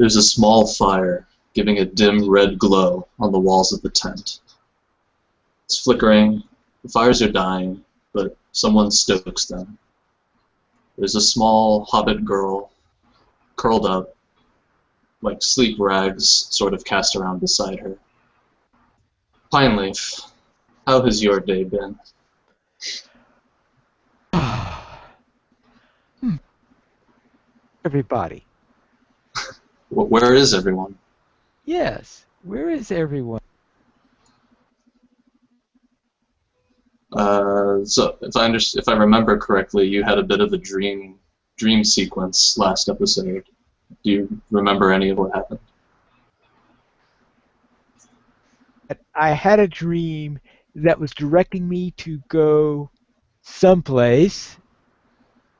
There's a small fire, giving a dim red glow on the walls of the tent. It's flickering, the fires are dying, but someone stokes them. There's a small hobbit girl, curled up, like sleek rags sort of cast around beside her. Pineleaf, how has your day been? Everybody. Where is everyone? Yes. Where is everyone? So if I remember correctly, you had a bit of a dream sequence last episode. Do you remember any of what happened? I had a dream that was directing me to go someplace.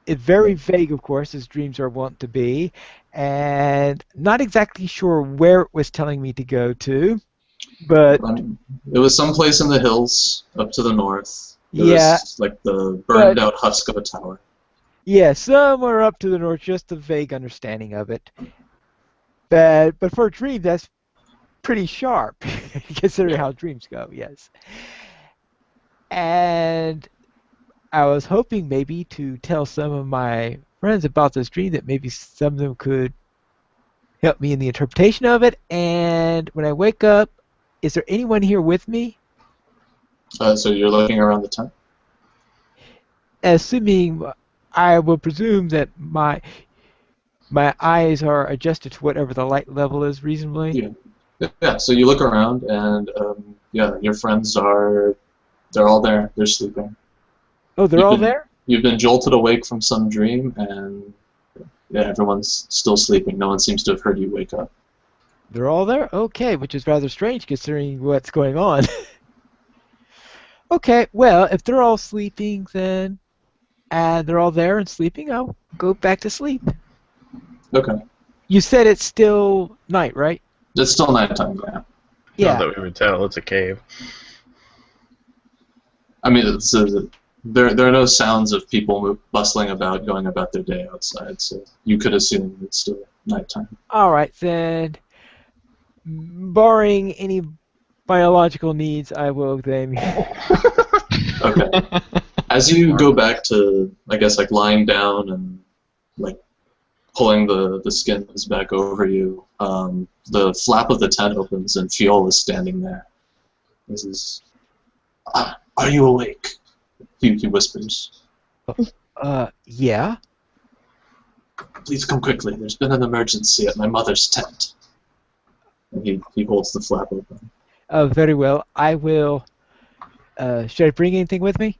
It's very vague, of course, as dreams are wont to be, and not exactly sure where it was telling me to go to, but It was someplace in the hills up to the north. It yeah, was like the burned out husk of a tower. yeah, somewhere up to the north, just a vague understanding of it. But for a dream, that's pretty sharp, considering how dreams go, yes. And I was hoping maybe to tell some of my friends about this dream, that maybe some of them could help me in the interpretation of it. And when I wake up, is there anyone here with me? So you're looking around the tent? Assuming, I will presume that my eyes are adjusted to whatever the light level is reasonably. Yeah, so you look around, and yeah, your friends they're all there. They're sleeping. Oh, they're all there? You've been jolted awake from some dream, and yeah, everyone's still sleeping. No one seems to have heard you wake up. They're all there? Okay, which is rather strange considering what's going on. Okay, well, if they're all sleeping then, and they're all there and sleeping, I'll go back to sleep. Okay. You said it's still night, right? It's still nighttime, yeah. Yeah. Not that we would tell, it's a cave. I mean, there are no sounds of people bustling about, going about their day outside, so you could assume it's still nighttime. All right, then, barring any biological needs, I will then... Okay. As you go back to, I guess, like lying down and like pulling the skins back over you, the flap of the tent opens and Fiol is standing there. He says, "Are you awake?" He whispers. Yeah? "Please come quickly. There's been an emergency at my mother's tent." And he holds the flap open. Very well. I will... should I bring anything with me?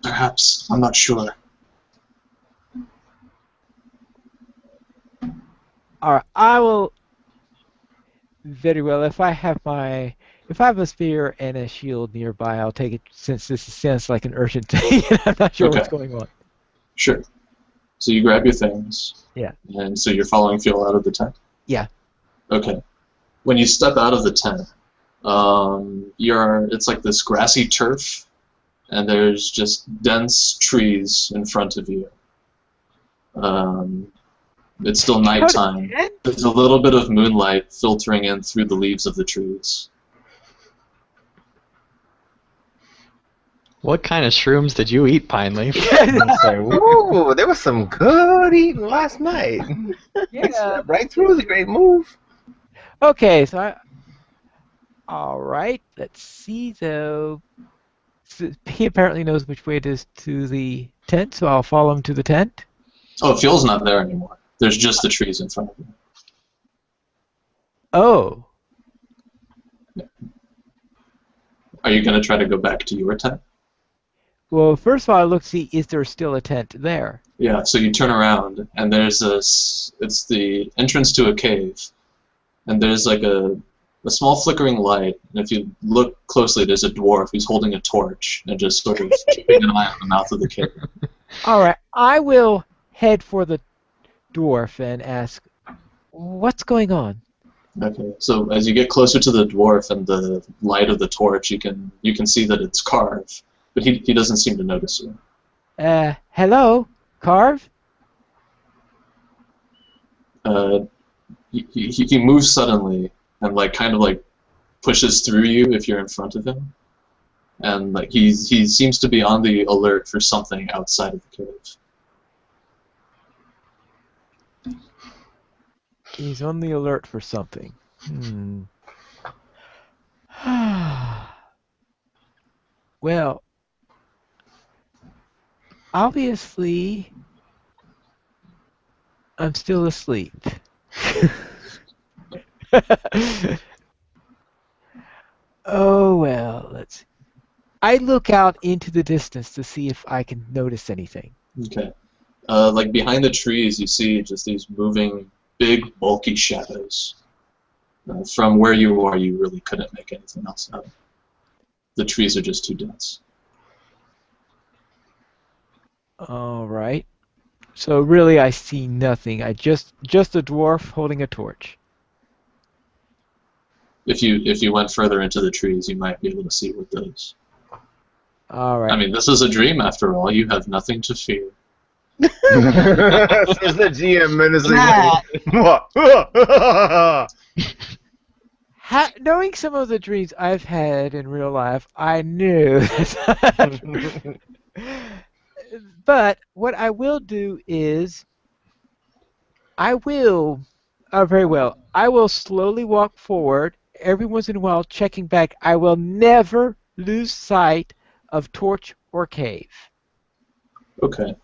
Perhaps. I'm not sure. Alright, I will... Very well. If I have a spear and a shield nearby, I'll take it, since this sounds like an urgent thing and I'm not sure what's going on. Sure. So you grab your things. Yeah. And so you're following Fiol out of the tent? Yeah. Okay. When you step out of the tent, it's like this grassy turf, and there's just dense trees in front of you. It's still nighttime. There's a little bit of moonlight filtering in through the leaves of the trees. What kind of shrooms did you eat, Pineleaf? Ooh, there was some good eating last night. Yeah. Right through is a great move. Okay, so alright, let's see though. So he apparently knows which way it is to the tent, so I'll follow him to the tent. Oh, Fiol's not there anymore. There's just the trees in front of you. Oh. Are you going to try to go back to your tent? Well, first of all, I look to see, is there still a tent there? Yeah, so you turn around, and there's it's the entrance to a cave, and there's like a small flickering light, and if you look closely, there's a dwarf who's holding a torch and just sort of keeping an eye on the mouth of the cave. Alright, I will head for the dwarf and ask, what's going on? Okay, so as you get closer to the dwarf and the light of the torch, you can see that it's Carve, but he doesn't seem to notice you. Hello? Carve? uh, he moves suddenly and like kind of like pushes through you if you're in front of him, and like he seems to be on the alert for something outside of the cave. He's on the alert for something. Well, obviously, I'm still asleep. Oh, well, let's see. I look out into the distance to see if I can notice anything. Okay. Like behind the trees, you see just these moving, big, bulky shadows. From where you are, you really couldn't make anything else out. The trees are just too dense. All right. So really, I see nothing. I just a dwarf holding a torch. If you went further into the trees, you might be able to see what those. All right. I mean, this is a dream after all. You have nothing to fear. Says the GM menacingly. Knowing some of the dreams I've had in real life, I knew. But what I will do is, very well, I will slowly walk forward, every once in a while checking back. I will never lose sight of torch or cave. Okay.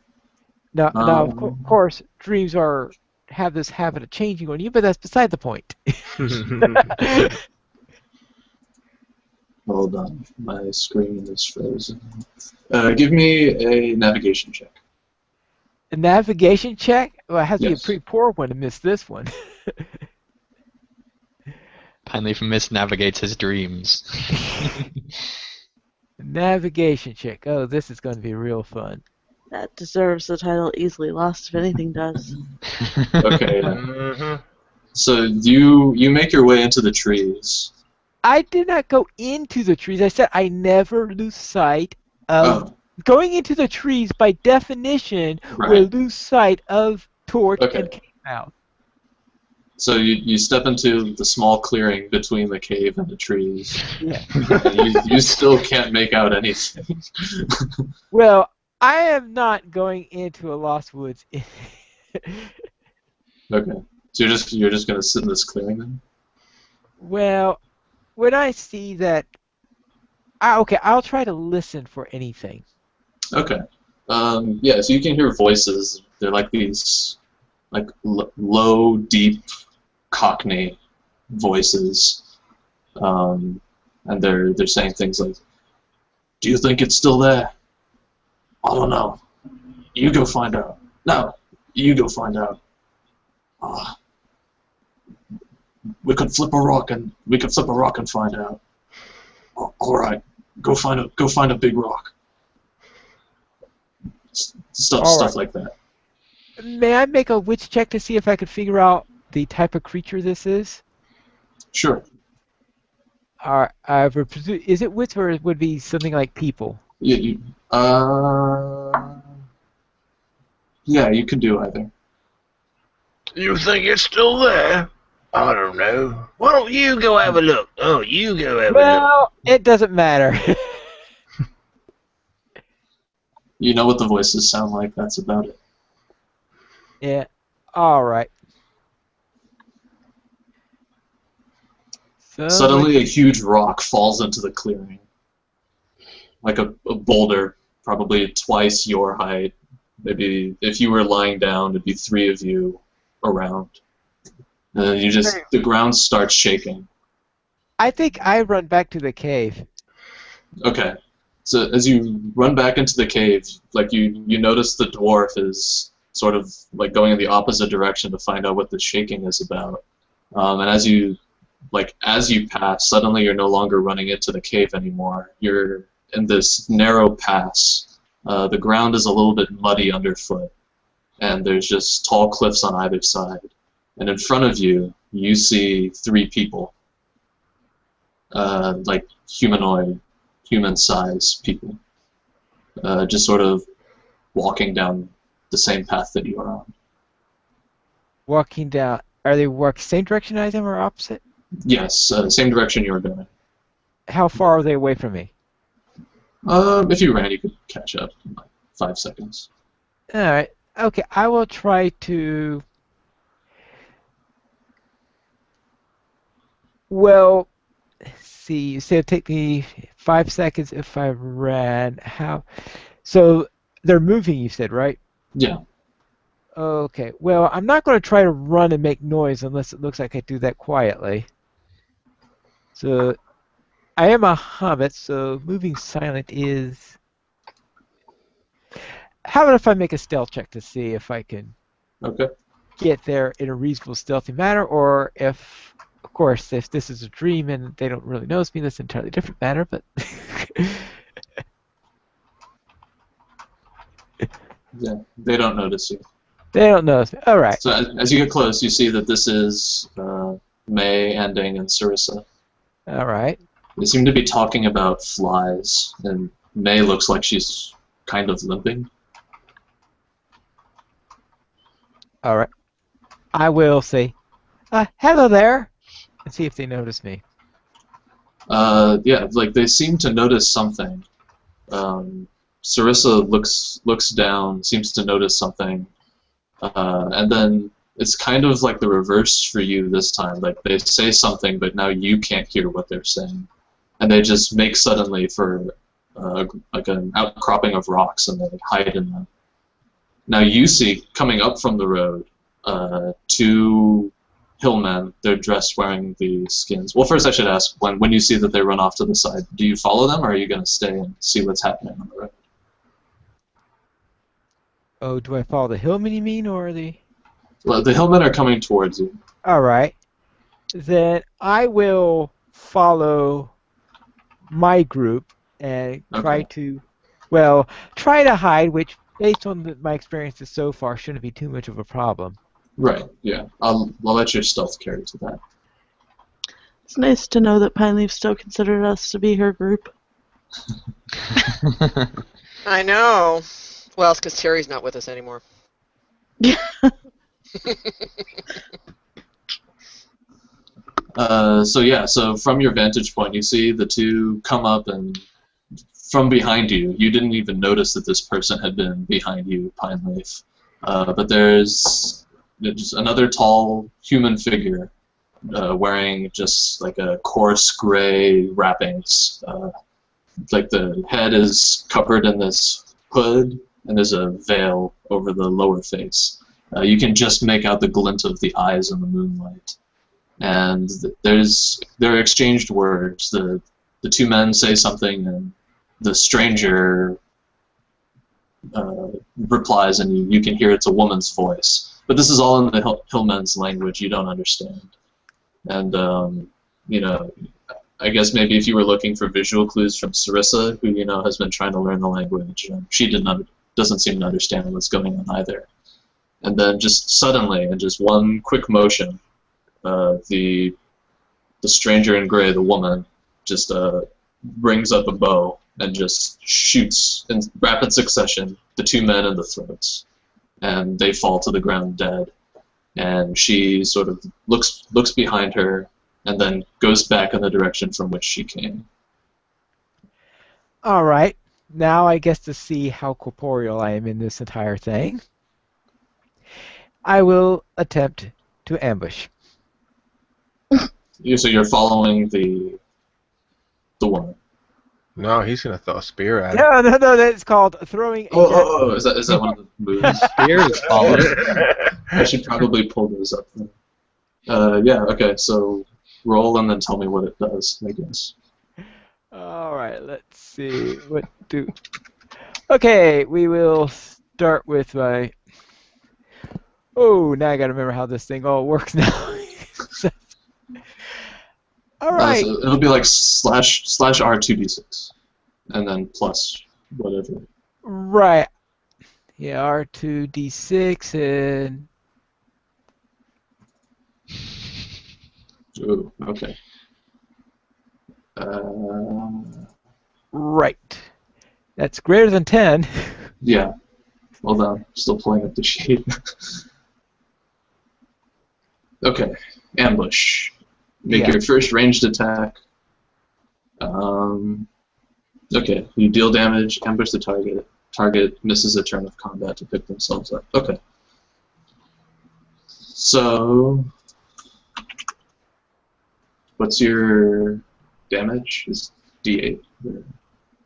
Now, of course, dreams have this habit of changing on you, but that's beside the point. Hold on, my screen is frozen. Give me a navigation check. A navigation check? Well, it has to be a Yes. pretty poor one to miss this one. Pineleaf misnavigates his dreams. Navigation check. Oh, this is going to be real fun. That deserves the title Easily Lost if anything does. Okay. So you make your way into the trees. I did not go into the trees. I said I never lose sight of... Oh, Going into the trees, by definition, right. will lose sight of torch Okay. and cave mouth. So you step into the small clearing between the cave and the trees. Yeah. And you still can't make out anything. Well, I am not going into a Lost Woods. Okay. So you're just gonna sit in this clearing then? Well, when I see that... okay, I'll try to listen for anything. Okay. Yeah, so you can hear voices. They're like these, like low, deep Cockney voices, and they're saying things like, "Do you think it's still there? I don't know. You go find out. No, you go find out. We could flip a rock and find out. All right, go find a big rock." Stuff like that. May I make a witch check to see if I could figure out the type of creature this is? Sure. Is it wits or it would be something like people? Yeah, yeah, you can do either. You think it's still there? I don't know. Why don't you go have a look? Oh, you go have a look. Well, it doesn't matter. You know what the voices sound like. That's about it. Yeah. All right. So Suddenly, a huge rock falls into the clearing, like a boulder, probably twice your height. Maybe if you were lying down, it'd be 3 of you around. And then the ground starts shaking. I think I run back to the cave. Okay. So as you run back into the cave, like you notice the dwarf is sort of like going in the opposite direction to find out what the shaking is about. And as you pass, suddenly you're no longer running into the cave anymore. You're in this narrow pass. The ground is a little bit muddy underfoot, and there's just tall cliffs on either side. And in front of you, you see 3 people, like human-sized people, just sort of walking down the same path that you are on. Walking down. Are they walking same direction as I am or opposite? Yes, same direction you were going. How far are they away from me? If you ran, you could catch up in like 5 seconds. All right. Okay, I will try to. Well, let's see. You said it'd take me 5 seconds if I ran. How? So they're moving. You said, right? Yeah. Okay. Well, I'm not going to try to run and make noise unless it looks like I do that quietly. So I am a hobbit, so moving silent is. How about if I make a stealth check to see if I can Okay. get there in a reasonable, stealthy manner, or if, of course, if this is a dream and they don't really notice me, that's an entirely different matter. But Yeah, they don't notice you. they don't notice me. All right. So as you get close, you see that this is May, Ending, and Sarissa. All right. They seem to be talking about flies, and May looks like she's kind of limping. All right. I will say, hello there, and see if they notice me. Yeah, like they seem to notice something. Sarissa looks down, seems to notice something, and then it's kind of like the reverse for you this time. Like they say something, but now you can't hear what they're saying, and they just make suddenly for like an outcropping of rocks, and they hide in them. Now you see coming up from the road 2 hillmen. They're dressed wearing the skins. Well, first I should ask, when you see that they run off to the side, do you follow them, or are you going to stay and see what's happening on the road? Oh, do I follow the hillman, you mean, or the... Well, the hillmen are coming towards you. All right. Then I will follow my group and try Okay. to, well, try to hide, which, based on my experiences so far, shouldn't be too much of a problem. Right, yeah. I'll let your stealth carry to that. It's nice to know that Pine Leaf still considered us to be her group. I know. Well, it's because Terry's not with us anymore. So from your vantage point, you see the 2 come up, and from behind you, you didn't even notice that this person had been behind you, Pine Leaf. But there's another tall human figure wearing just like a coarse gray wrappings. Like the head is covered in this hood, and there's a veil over the lower face. You can just make out the glint of the eyes in the moonlight. And there are exchanged words. The 2 men say something, and the stranger replies, and you can hear it's a woman's voice. But this is all in the hillmen's language you don't understand. And I guess maybe if you were looking for visual clues from Sarissa, who has been trying to learn the language, she doesn't seem to understand what's going on either. And then just suddenly, in just one quick motion, the stranger in gray, the woman, just brings up a bow and just shoots in rapid succession the 2 men in the throats, and they fall to the ground dead. And she sort of looks behind her and then goes back in the direction from which she came. All right. Now I guess to see how corporeal I am in this entire thing, I will attempt to ambush. So you're following the woman. No, he's gonna throw a spear at her. No, that's called throwing a Oh, is that one of the moves? Spear is falling. I should probably pull those up then. Yeah, okay, so roll and then tell me what it does, I guess. All right, let's see. Okay, we will start with my... Oh, now I gotta remember how this thing all works now. All right. So it'll be like /R2d6, and then plus whatever. Right. Yeah, R2d6 and... Ooh, okay. Right. That's greater than 10. Yeah. Hold on. Still pulling up the sheet. Okay, ambush. Make Yeah. your first ranged attack. Okay, you deal damage, ambush the target. Target misses a turn of combat to pick themselves up. Okay. So, what's your damage? Is D8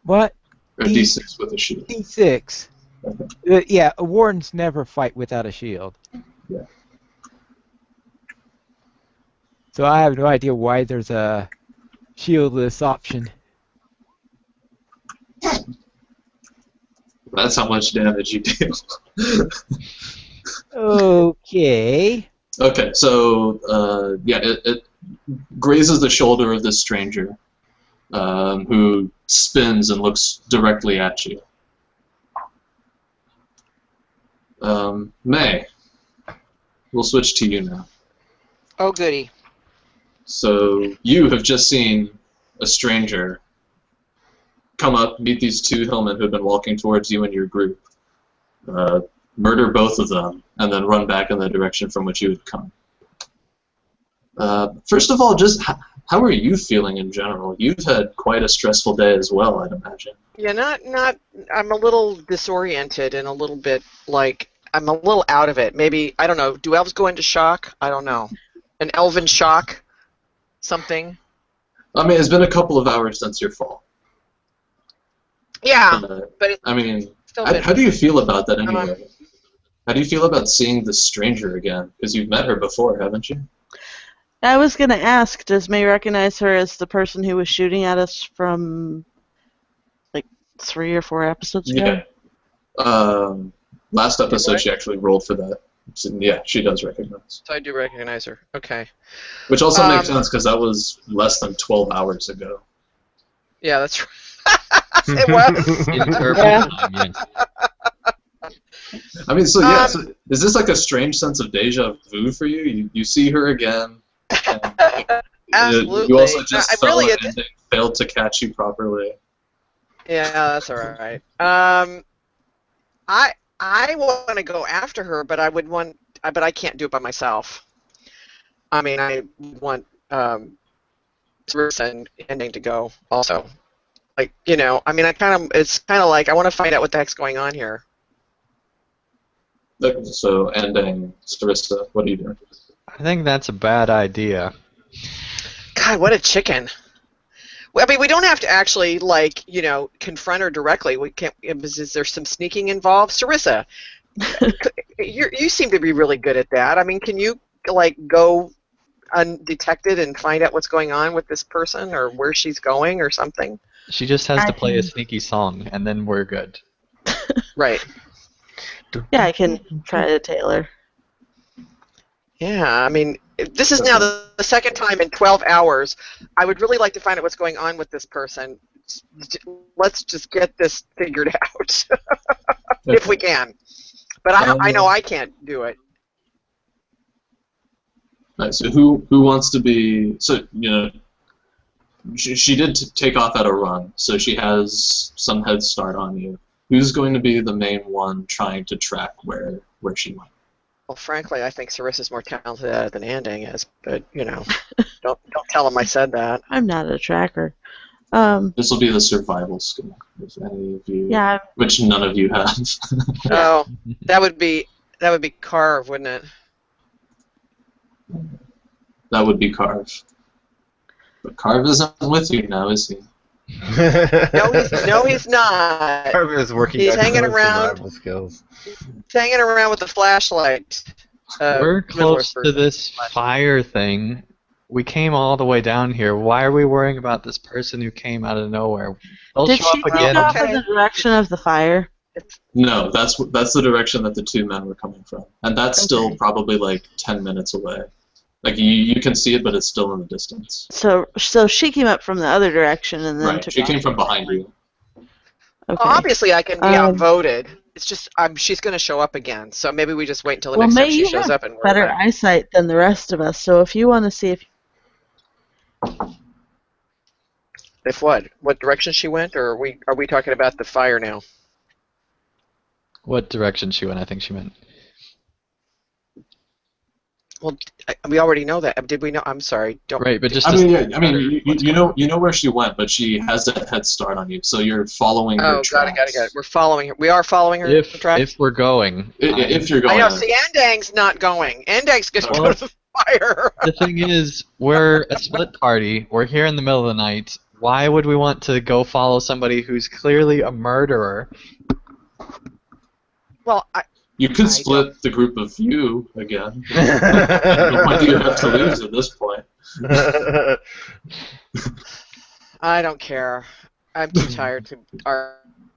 What? or D6 with a shield? D6. Okay. Yeah, wardens never fight without a shield. Yeah. So I have no idea why there's a shieldless option. That's how much damage you deal. Okay. Okay, so yeah, it grazes the shoulder of this stranger, who spins and looks directly at you. May, we'll switch to you now. Oh, goody. So you have just seen a stranger come up, meet these two hillmen who have been walking towards you and your group, murder both of them, and then run back in the direction from which you had come. First of all, just how are you feeling in general? You've had quite a stressful day as well, I'd imagine. Yeah, not. I'm a little disoriented and a little bit like I'm a little out of it. Maybe I don't know. Do elves go into shock? I don't know. An elven shock, something. I mean, it's been a couple of hours since your fall. Yeah, but it's I mean, still been. how do you feel about that anyway? How do you feel about seeing this stranger again? Because you've met her before, haven't you? I was going to ask, does May recognize her as the person who was shooting at us from like 3 or 4 episodes ago? Yeah. Last episode, Right? she actually rolled for that. So, yeah, she does recognize. So I do recognize her. Okay. Which also makes sense because that was less than 12 hours ago. Yeah, that's right. It was. Interpret Yeah. time, yes. I mean, so yeah, so is this like a strange sense of deja vu for you? You see her again. And, Absolutely. You also just I fell really and they failed to catch you properly. Yeah, that's all right. I want to go after her, but but I can't do it by myself. I mean, I want Sarissa and Ending to go also. Like, you know, I mean, it's kind of like I want to find out what the heck's going on here. Okay, so, ending, Sarissa, what are you doing? I think that's a bad idea. God, what a chicken. Well, I mean, we don't have to actually, like, you know, confront her directly. We can't. Is there some sneaking involved? Sarissa, you seem to be really good at that. I mean, can you, like, go undetected and find out what's going on with this person or where she's going or something? She just has I to play a can- sneaky song, and then we're good. Right. Yeah, I can try to tailor. Yeah, I mean, this is now the second time in 12 hours. I would really like to find out what's going on with this person. Let's just get this figured out, if we can. But I know I can't do it. Right, so who wants to be? So you know, she did take off at a run, so she has some head start on you. Who's going to be the main one trying to track where she went? Well, frankly, I think Sarissa's more talented at it than Anding is. But you know, don't tell him I said that. I'm not a tracker. This will be the survival skill, if any of you, Yeah, which none of you have. Oh, that would be Carve, wouldn't it? That would be Carve. But Carve isn't with you now, is he? No, he's not. Carver is working He's on hanging his around. survival skills. He's hanging around with the flashlight. We're close Middle-earth to this fire thing. We came all the way down here. Why are we worrying about this person who came out of nowhere? They'll did show she up take again. off in Okay. the direction of the fire? No, that's the direction that the two men were coming from, and that's still Okay. probably like 10 minutes away. Like you can see it, but it's still in the distance. So she came up from the other direction and then Right, took she off. came from behind you. Okay. Well, obviously, I can be Um, outvoted. It's just she's going to show up again. So maybe we just wait until the Well, next time May, she you shows have up and we're better back. eyesight than the rest of us. So if you want to see If what direction she went, or are we talking about the fire now? What direction she went? I think she meant. Well, we already know that. Did we know? I'm sorry. Don't. Right, but just I to mean, see yeah, I mean, what's you know where she went, but she has a head start on you, so you're following her Oh, tracks. got it. We're following her. We are following her tracks. if we're going, If you're I going know. there. See, Andang's not going. Andang's going to Oh. go to the fire. the thing is, we're a split party. We're here in the middle of the night. Why would we want to go follow somebody who's clearly a murderer? Well, You could I split the group of you again. What do you have to lose at this point? I don't care. I'm too tired to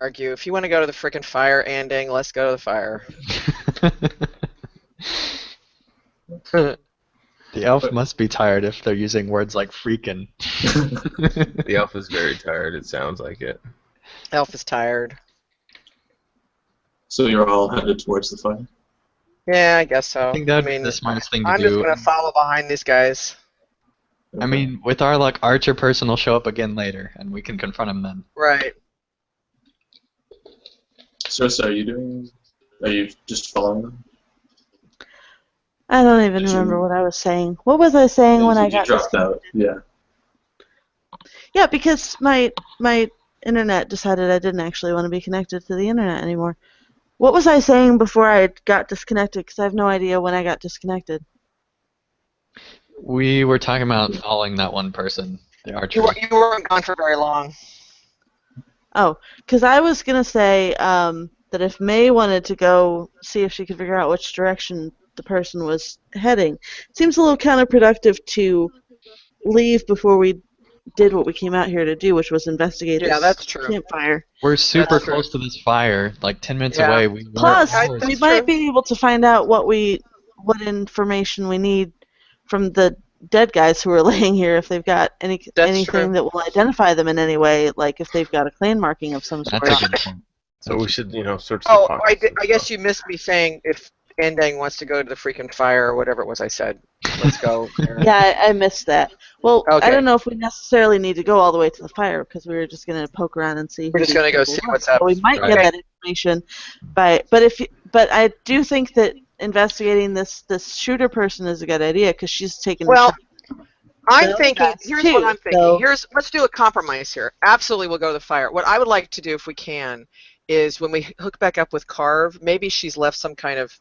argue. If you want to go to the frickin' fire, Andang, let's go to the fire. The elf must be tired if they're using words like freakin'. The elf is very tired. It sounds like it. Elf is tired. So you're all headed towards the fire? Yeah, I guess so. I think that'd be the smartest thing to I'm just do. going to follow behind these guys. I mean, with our luck, Archer person will show up again later, and we can confront him then. Right. Circe, are you just following them? I don't even Did you- remember what I was saying. What was I saying when I You got dropped out. Yeah. Yeah, because my internet decided I didn't actually want to be connected to the internet anymore. What was I saying before I got disconnected? Because I have no idea when I got disconnected. We were talking about following that one person, the Archer. You weren't gone for very long. Oh, because I was going to say that if May wanted to go see if she could figure out which direction the person was heading, it seems a little counterproductive to leave before we did what we came out here to do, which was investigate Yeah, this that's true. campfire. We're super That's true. close to this fire, like 10 minutes Yeah. away. We weren't Plus, hours. we That's might true. be able to find out what information we need from the dead guys who are laying here, if they've got anything true. that will identify them in any way, like if they've got a clan marking of some sort. That's a good point. So we should, search the Oh, pockets. I guess you missed me saying if Andang wants to go to the freaking fire or whatever it was I said. Let's go there. Yeah, I missed that. Well, Okay. I don't know if we necessarily need to go all the way to the fire because we were just going to poke around and see. We're who just gonna these go people see were. what's up. So we might Okay. get that information, but I do think that investigating this shooter person is a good idea because she's taken. Well, I'm Those thinking, guys here's too, what I'm thinking. so- Let's do a compromise here. Absolutely we'll go to the fire. What I would like to do if we can is when we hook back up with Carve, maybe she's left some kind of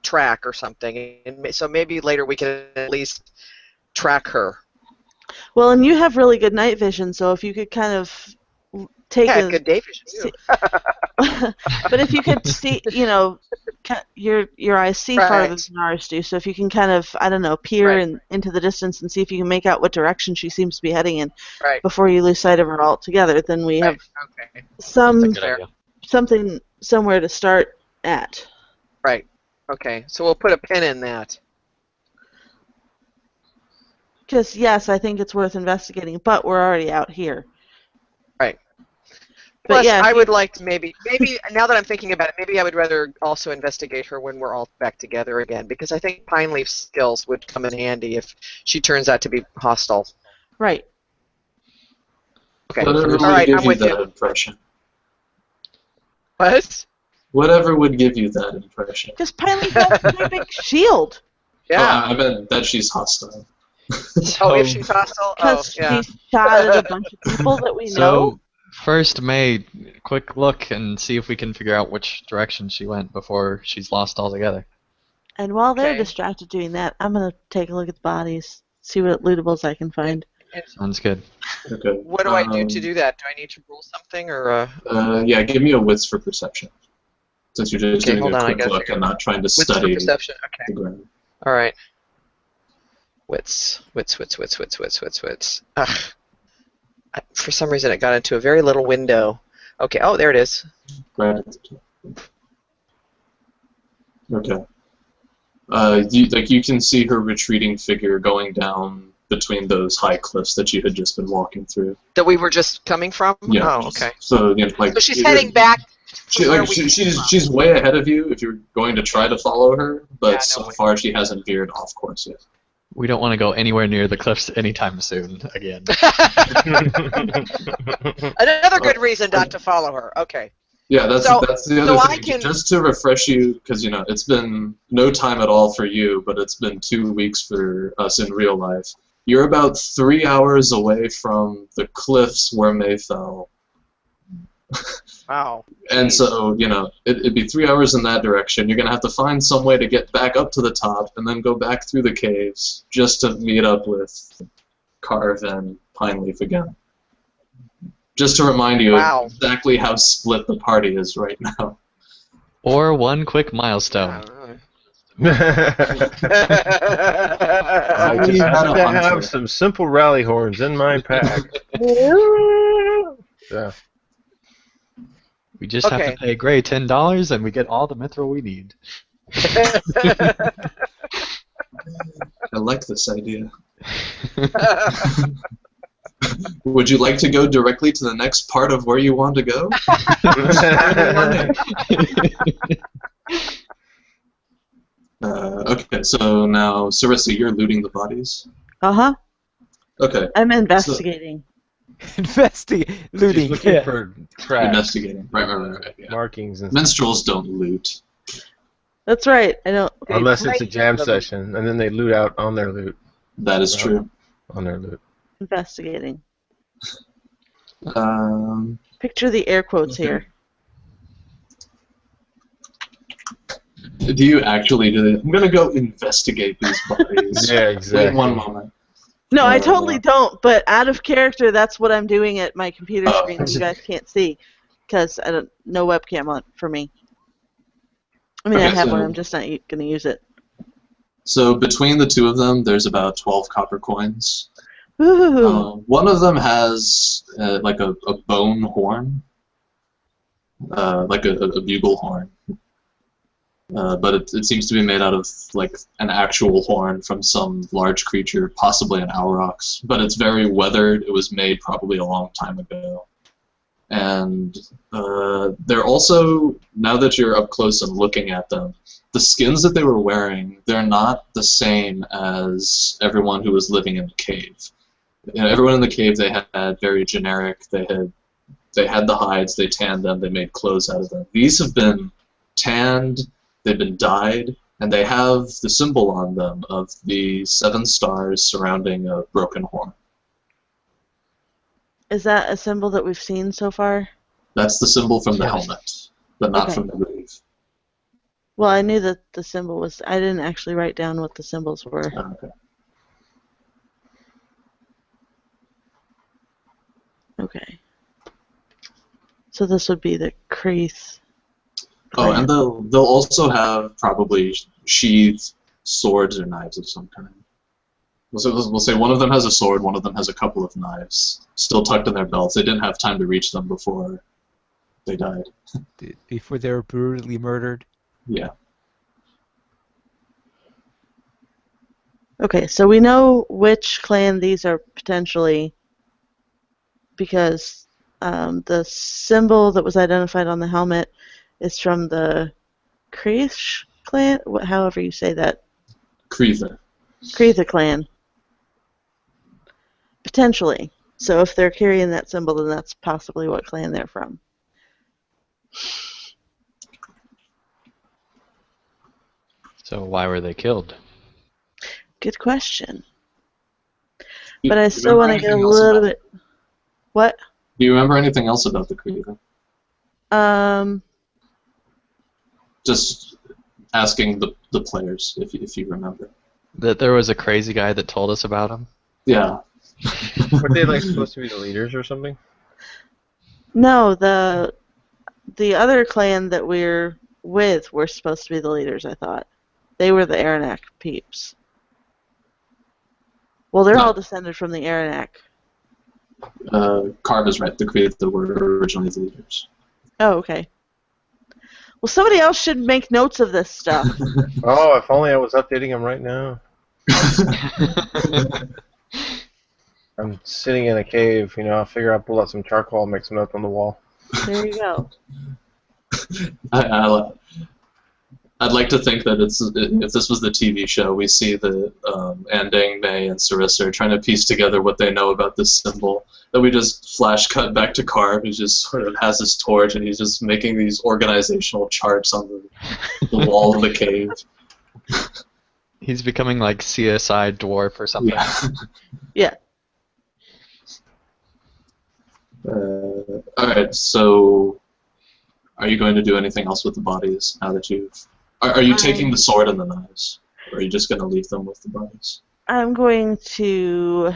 track or something, and so maybe later we can at least track her. Well, and you have really good night vision, so if you could kind of take Yeah, a good day vision too. but if you could see, your eyes see farther Right. than ours do. So if you can kind of, I don't know, peer Right. into the distance and see if you can make out what direction she seems to be heading in Right. before you lose sight of her altogether, then we have Okay. some That's a good idea. something somewhere to start at. Right. Okay. So we'll put a pin in that. Because yes, I think it's worth investigating, but we're already out here. Right. But Plus, yeah, I if would like to maybe now that I'm thinking about it, maybe I would rather also investigate her when we're all back together again, because I think Pine Leaf's skills would come in handy if she turns out to be hostile. right. Okay. Whatever All would right, give I'm you with that you. impression. What? Whatever would give you that impression. Because Piley has a very big shield. Yeah. Oh, I meant that she's hostile. Oh, if she's hostile? Oh, Because yeah. she shot at a bunch of people that we know. So, first, May, quick look and see if we can figure out which direction she went before she's lost altogether. And while they're Okay. distracted doing that, I'm going to take a look at the bodies, see what lootables I can find. Sounds good. Okay. What do I do to do that? Do I need to roll something or? Yeah, give me a wits for perception. Since you're just Okay, doing hold a on, I quick gotta look figure and not trying to Wits for study perception. Okay. the ground. All right. Wits. Ugh. For some reason, it got into a very little window. Okay. Oh, there it is. Right at the top. Okay. You can see her retreating figure going down between those high cliffs that you had just been walking through. That we were just coming from. Yeah. Oh, okay. So So she's heading back. She's way ahead of you if you're going to try to follow her, but Yeah, so no, far she hasn't veered off course yet. We don't want to go anywhere near the cliffs anytime soon, again. Another good reason not to follow her. Okay. Yeah, that's So- the so other I thing. can- Just to refresh you, because it's been no time at all for you, but it's been 2 weeks for us in real life. You're about 3 hours away from the cliffs where May fell, Wow. and so it'd be 3 hours in that direction. You're gonna have to find some way to get back up to the top, and then go back through the caves just to meet up with Carve and Pineleaf again. Just to remind you Wow. of exactly how split the party is right now. Or one quick milestone. I We just had have a to hunter. have some simple rally horns in my pack. Yeah. We just have Okay. to pay Gray $10 and we get all the mithril we need. I like this idea. Would you like to go directly to the next part of where you want to go? Okay, so now, Sarissa, you're looting the bodies? Uh-huh. Okay, I'm investigating. Investigate. She's Looting. looking Yeah. for tracks, investigating. Right, yeah. markings, and Minstrels don't loot. That's right. I don't. unless it's a Great. jam session, and then they loot out on their loot. That is true. On their loot. Investigating. Um, Picture the air quotes Okay. here. do you actually do it? I'm gonna go investigate these bodies. Yeah, Wait exactly. one moment. No, I Oh, totally wow. don't. But out of character, that's what I'm doing at my computer Oh. screen. You guys can't see because I don't no webcam on for me. I mean, I Okay, have so- one. I'm just not going to use it. So between the two of them, there's about 12 copper coins. Ooh. One of them has like a bone horn, like a bugle horn. But it seems to be made out of like an actual horn from some large creature, possibly an aurochs. But it's very weathered. It was made probably a long time ago. And they're also, now that you're up close and looking at them, the skins that they were wearing, they're not the same as everyone who was living in the cave. Everyone in the cave, they had very generic. They had the hides. They tanned them. They made clothes out of them. These have been tanned. They've been dyed, and they have the symbol on them of the 7 stars surrounding a broken horn. Is that a symbol that we've seen so far? That's the symbol from the Yes. helmet, but not Okay. from the grave. Well, I knew that the symbol was. I didn't actually write down what the symbols were. Okay. Okay. So this would be the Crease. Oh, and they'll also have probably sheathed swords or knives of some kind. We'll say one of them has a sword, one of them has a couple of knives, still tucked in their belts. They didn't have time to reach them before they died. Before they were brutally murdered. Yeah. Okay, so we know which clan these are potentially because the symbol that was identified on the helmet is from the Kreesh clan, however you say that. Kreetha. Kreetha clan. Potentially. So if they're carrying that symbol, then that's possibly what clan they're from. So why were they killed? Good question. Do But I you still want to remember get a anything else little about- bit. What? Do you remember anything else about the Kreetha? Just asking the players if you remember. That there was a crazy guy that told us about him? Yeah. Were they like supposed to be the leaders or something? No, the other clan that we're with were supposed to be the leaders, I thought. They were the Aranak peeps. Well, they're No. all descended from the Aranak. Carve is right. The Kreetha were originally the leaders. Oh, okay. Well, somebody else should make notes of this stuff. Oh, if only I was updating them right now. I'm sitting in a cave, I'll figure I'll pull out some charcoal and make some notes on the wall. There you go. I I'd like to think that if this was the TV show, we see that Andang, May, and Sarissa are trying to piece together what they know about this symbol. That we just flash cut back to Carb, who just sort of has his torch, and he's just making these organizational charts on the wall of the cave. He's becoming like CSI dwarf or something. Yeah. Yeah. Alright, so are you going to do anything else with the bodies now that you've... Are you taking the sword and the knives? Or are you just going to leave them with the bodies? I'm going to...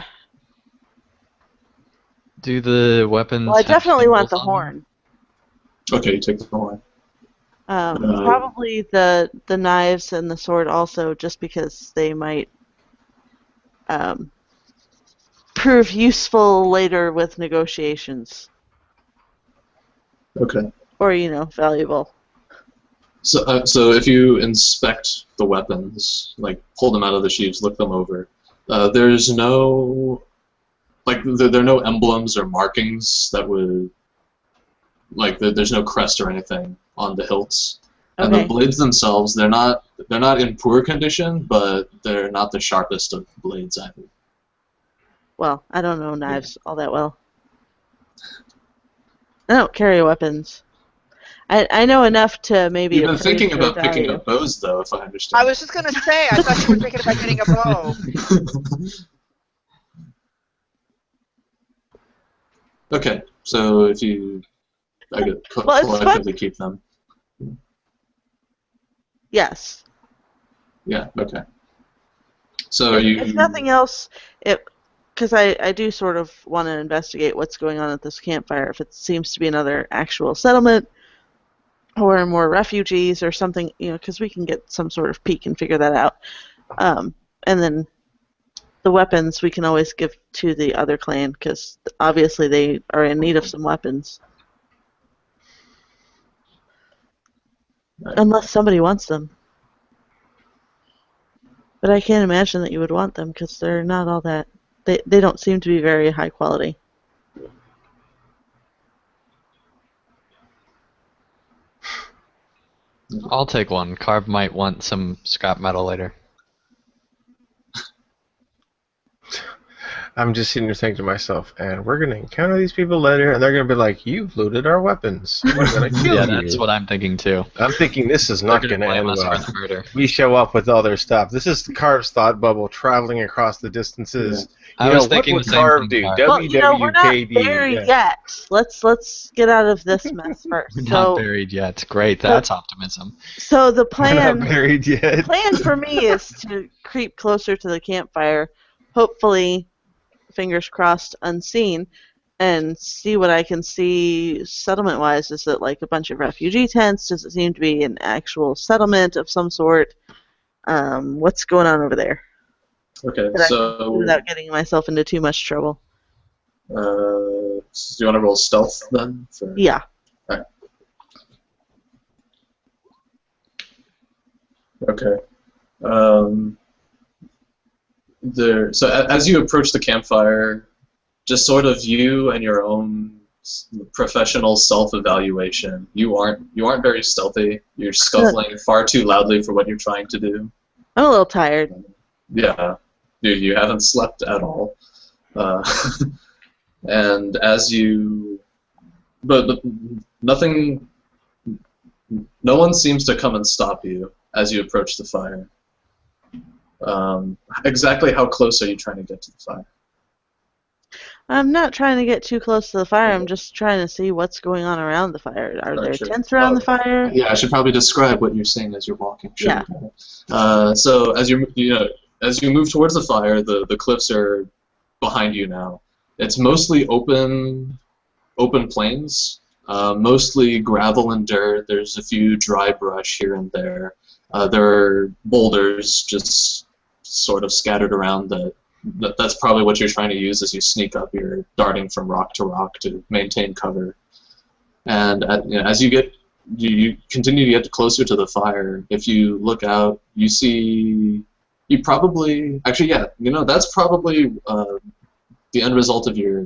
Do the weapons... Well, I definitely have want the symbols on horn. Okay, you take the horn. Probably the knives and the sword also, just because they might prove useful later with negotiations. Okay. Or, valuable. So if you inspect the weapons, like pull them out of the sheaths, look them over, there's no... Like, there are no emblems or markings that would... Like, there's no crest or anything on the hilts. And Okay. the blades themselves, they're not in poor condition, but they're not the sharpest of blades either. Well, I don't know knives all that well. I don't carry weapons. I know enough to maybe... You've been appraise thinking their about picking value. up bows, though, if I understand. I was just gonna say, I thought you were thinking about getting a bow. Okay, so if you... I could Well, it's fun- collectively keep them. Yes. Yeah, okay. So you... If nothing else, because I do sort of want to investigate what's going on at this campfire. If it seems to be another actual settlement or more refugees or something, because we can get some sort of peek and figure that out. And then the weapons we can always give to the other clan, because obviously they are in need of some weapons. Unless somebody wants them. But I can't imagine that you would want them, because they're not all that... They don't seem to be very high quality. I'll take one. Carb might want some scrap metal later. I'm just sitting here thinking to myself, and we're going to encounter these people later, and they're going to be like, you've looted our weapons. We're going to kill Yeah, you. that's what I'm thinking too. I'm thinking this is not They're going to blame end us well. for the murder. We show up with all their stuff. This is the Carv's thought bubble traveling across the distances. I You was know, thinking what the would same Carv thing, do? Carv. Well, we're not WKD. there yeah. yet. Let's get out of this mess first. We're not buried yet. Great, that's optimism. So the We're not plan buried yet. plan for me is to creep closer to the campfire, hopefully, fingers crossed, unseen, and see what I can see settlement-wise. Is it like a bunch of refugee tents? Does it seem to be an actual settlement of some sort? What's going on over there? Okay, But so... without getting myself into too much trouble. do you want to roll stealth, then? Yeah. Okay. So as you approach the campfire, just sort of you and your own professional self-evaluation. You aren't very stealthy. You're scuffling far too loudly for what you're trying to do. I'm a little tired. Yeah, you haven't slept at all. And as you, but nothing, no one seems to come and stop you as you approach the fire. Exactly how close are you trying to get to the fire? I'm not trying to get too close to the fire. I'm just trying to see what's going on around the fire. Are there Sure. tents around the fire? Yeah, I should probably describe what you're seeing as you're walking. Sure. Yeah. So as you move towards the fire, the cliffs are behind you now. It's mostly open plains, mostly gravel and dirt. There's a few dry brush here and there. There are boulders just sort of scattered around that's probably what you're trying to use as you sneak up. You're darting from rock to rock to maintain cover. And as you continue to get closer to the fire, if you look out, you see, that's probably the end result of your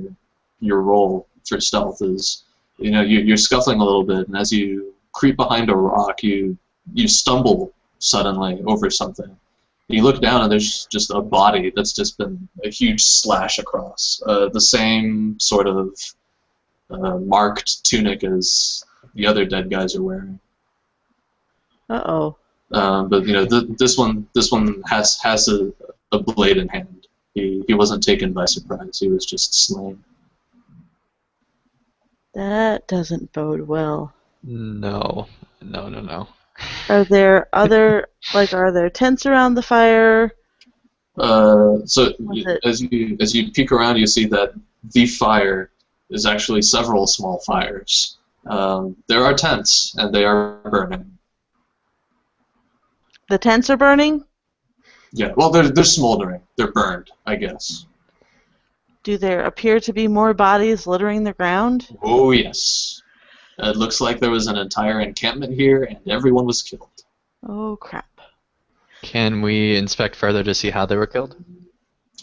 roll for stealth is, you're scuffling a little bit, and as you creep behind a rock, you you stumble suddenly over something. You look down and there's just a body that's just been a huge slash across. The same sort of marked tunic as the other dead guys are wearing. Uh-oh. But this one has a blade in hand. He wasn't taken by surprise. He was just slain. That doesn't bode well. No. Are there tents around the fire? So as you peek around, you see that the fire is actually several small fires. There are tents, and they are burning. The tents are burning? Yeah, well, they're smoldering. They're burned, I guess. Do there appear to be more bodies littering the ground? Oh, yes. It looks like there was an entire encampment here, and everyone was killed. Oh, crap. Can we inspect further to see how they were killed?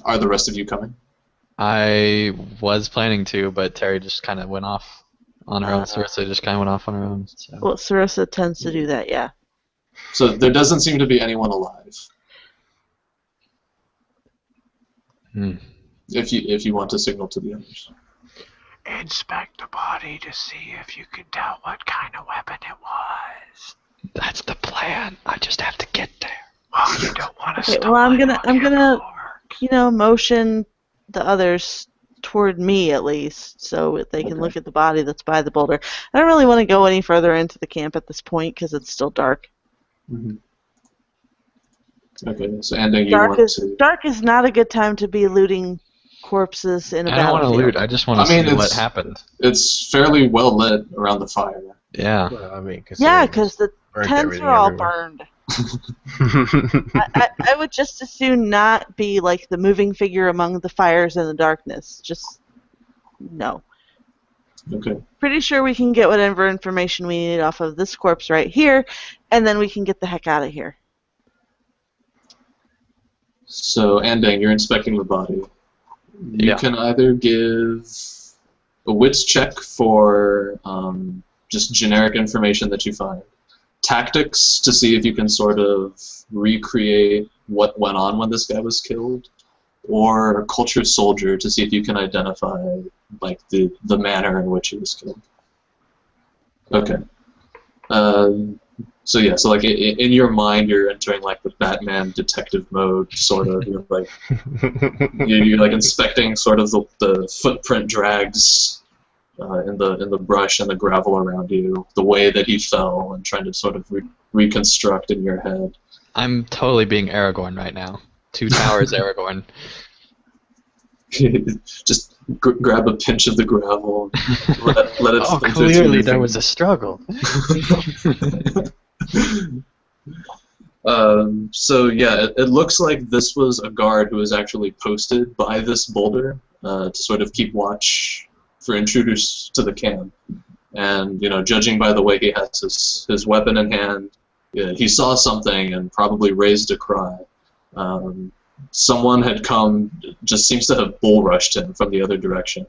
Are the rest of you coming? I was planning to, but Terry just kind of went off on her own. Sarissa just kind of went off on her own. So. Well, Sarissa tends to do that, yeah. So there doesn't seem to be anyone alive. If you want to signal to the others. Inspect the body to see if you can tell what kind of weapon it was. That's the plan. I just have to get there. Well, you don't want to Okay, stumble well, I'm on gonna your motion the others toward me at least, so they can look at the body that's by the boulder. I don't really want to go any further into the camp at this point because it's still dark. Mm-hmm. Okay, so ending you want to... Dark is not a good time to be looting corpses in a I don't want to battlefield. loot. I just want to see what happened. It's fairly well lit around the fire. Yeah. Well, I mean, because the burnt tents everything are all everywhere. burned. I would just as soon not be like the moving figure among the fires in the darkness. Just no. Okay. Pretty sure we can get whatever information we need off of this corpse right here, and then we can get the heck out of here. So, Andang, you're inspecting the body. You can either give a wits check for just generic information that you find, tactics to see if you can sort of recreate what went on when this guy was killed, or culture soldier to see if you can identify like the manner in which he was killed. Okay. So yeah, so like in your mind, you're entering like the Batman detective mode, sort of. You're like you're like inspecting sort of the footprint drags in the brush and the gravel around you, the way that he fell, and trying to sort of reconstruct in your head. I'm totally being Aragorn right now. Two Towers Aragorn. Just grab a pinch of the gravel. And let it. Oh, clearly there was a struggle. So yeah, it looks like this was a guard who was actually posted by this boulder to sort of keep watch for intruders to the camp. And judging by the way he has his weapon in hand, he saw something and probably raised a cry. Someone had come, just seems to have bull rushed him from the other direction,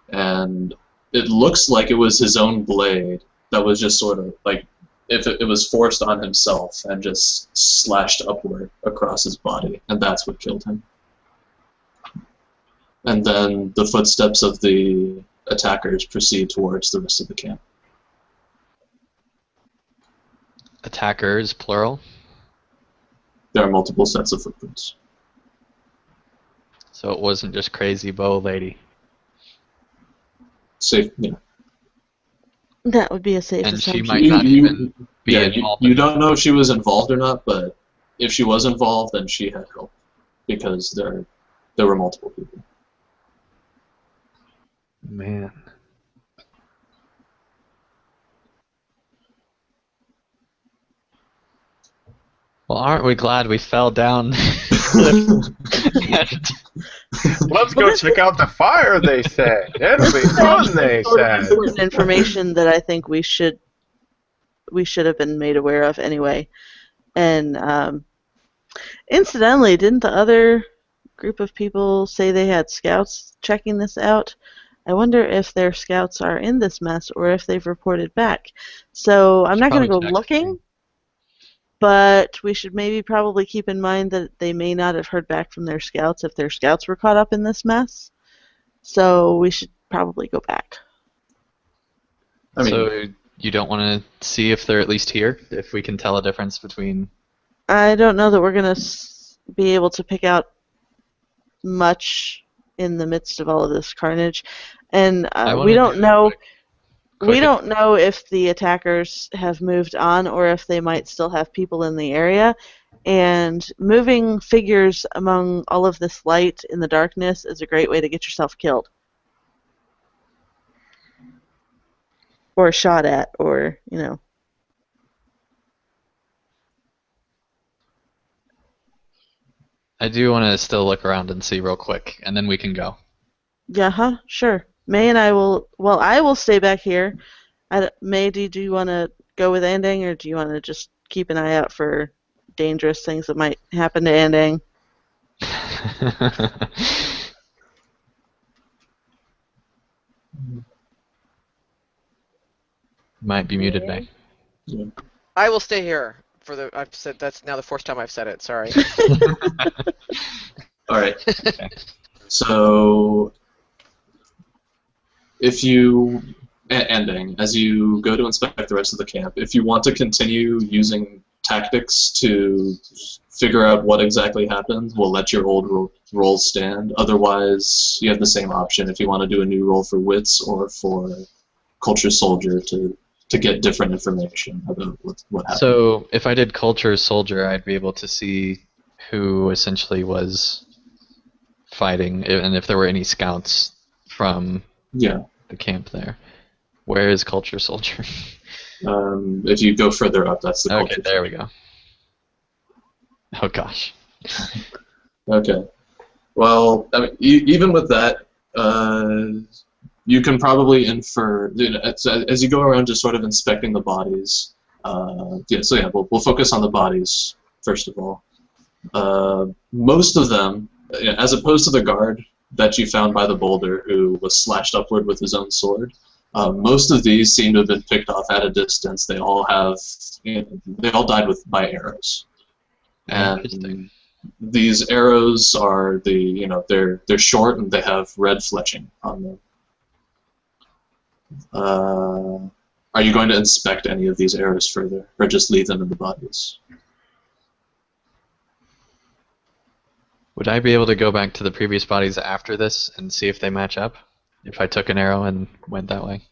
and it looks like it was his own blade that was just sort of like, if it was forced on himself and just slashed upward across his body, and that's what killed him. And then the footsteps of the attackers proceed towards the rest of the camp. Attackers, plural? There are multiple sets of footprints. So it wasn't just crazy bow lady. Safe, yeah. That would be a safe And assumption. she might not even be involved. You don't know if she was involved or not, but if she was involved, then she had help, because there were multiple people. Man. Well, aren't we glad we fell down? Let's go check out the fire, they said. It'll be fun, they said. Important information that I think we should have been made aware of anyway. And incidentally, didn't the other group of people say they had scouts checking this out? I wonder if their scouts are in this mess or if they've reported back. So I'm not going to go looking, but we should maybe probably keep in mind that they may not have heard back from their scouts if their scouts were caught up in this mess. So we should probably go back. I mean, So you don't want to see if they're at least here? If we can tell a difference between... I don't know that we're going to be able to pick out much in the midst of all of this carnage. And we don't know... We don't know if the attackers have moved on or if they might still have people in the area. And moving figures among all of this light in the darkness is a great way to get yourself killed. Or shot at, or, you know. I do want to still look around and see real quick, and then we can go. Yeah, sure. May and I will, well, I will stay back here. May, do you want to go with Andang, or do you want to just keep an eye out for dangerous things that might happen to Andang? Might be muted, May. yeah. I will stay here for the. I've said that's now the fourth time I've said it. Sorry. All right. So, if you ending as you go to inspect the rest of the camp, if you want to continue using tactics to figure out what exactly happened, we'll let your old roll stand. Otherwise, you have the same option if you want to do a new roll for wits or for culture soldier to get different information about what happened. So if I did culture soldier, I'd be able to see who essentially was fighting, and if there were any scouts from yeah. the camp there. Where is culture soldier? If you go further up, that's the culture. Okay, there we go. Oh gosh. Okay. Well, I mean, even with that, you can probably infer, you know, as you go around just sort of inspecting the bodies. We'll focus on the bodies first of all. Most of them, as opposed to the guard that you found by the boulder who was slashed upward with his own sword, most of these seem to have been picked off at a distance. They all have, they all died by arrows. And these arrows are they're short and they have red fletching on them. Are you going to inspect any of these arrows further, or just leave them in the bodies? Would I be able to go back to the previous bodies after this and see if they match up? If I took an arrow and went that way?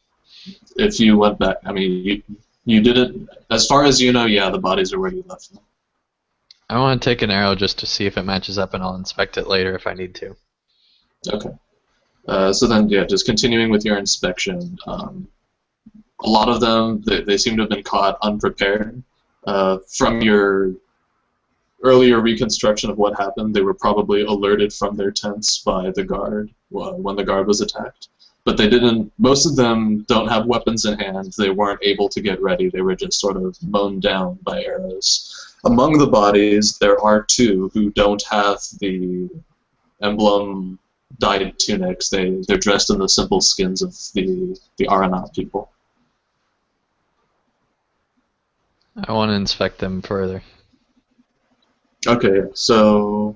If you went back, I mean, you didn't, as far as you know, yeah, the bodies are where you left them. I want to take an arrow just to see if it matches up, and I'll inspect it later if I need to. Okay. So then, yeah, just continuing with your inspection. A lot of them, they seem to have been caught unprepared. From your earlier reconstruction of what happened, they were probably alerted from their tents by the guard when the guard was attacked. But they didn't, most of them don't have weapons in hand. They weren't able to get ready. They were just sort of mown down by arrows. Among the bodies, there are two who don't have the emblem dyed tunics. They're dressed in the simple skins of the Aranat people. I want to inspect them further. Okay, so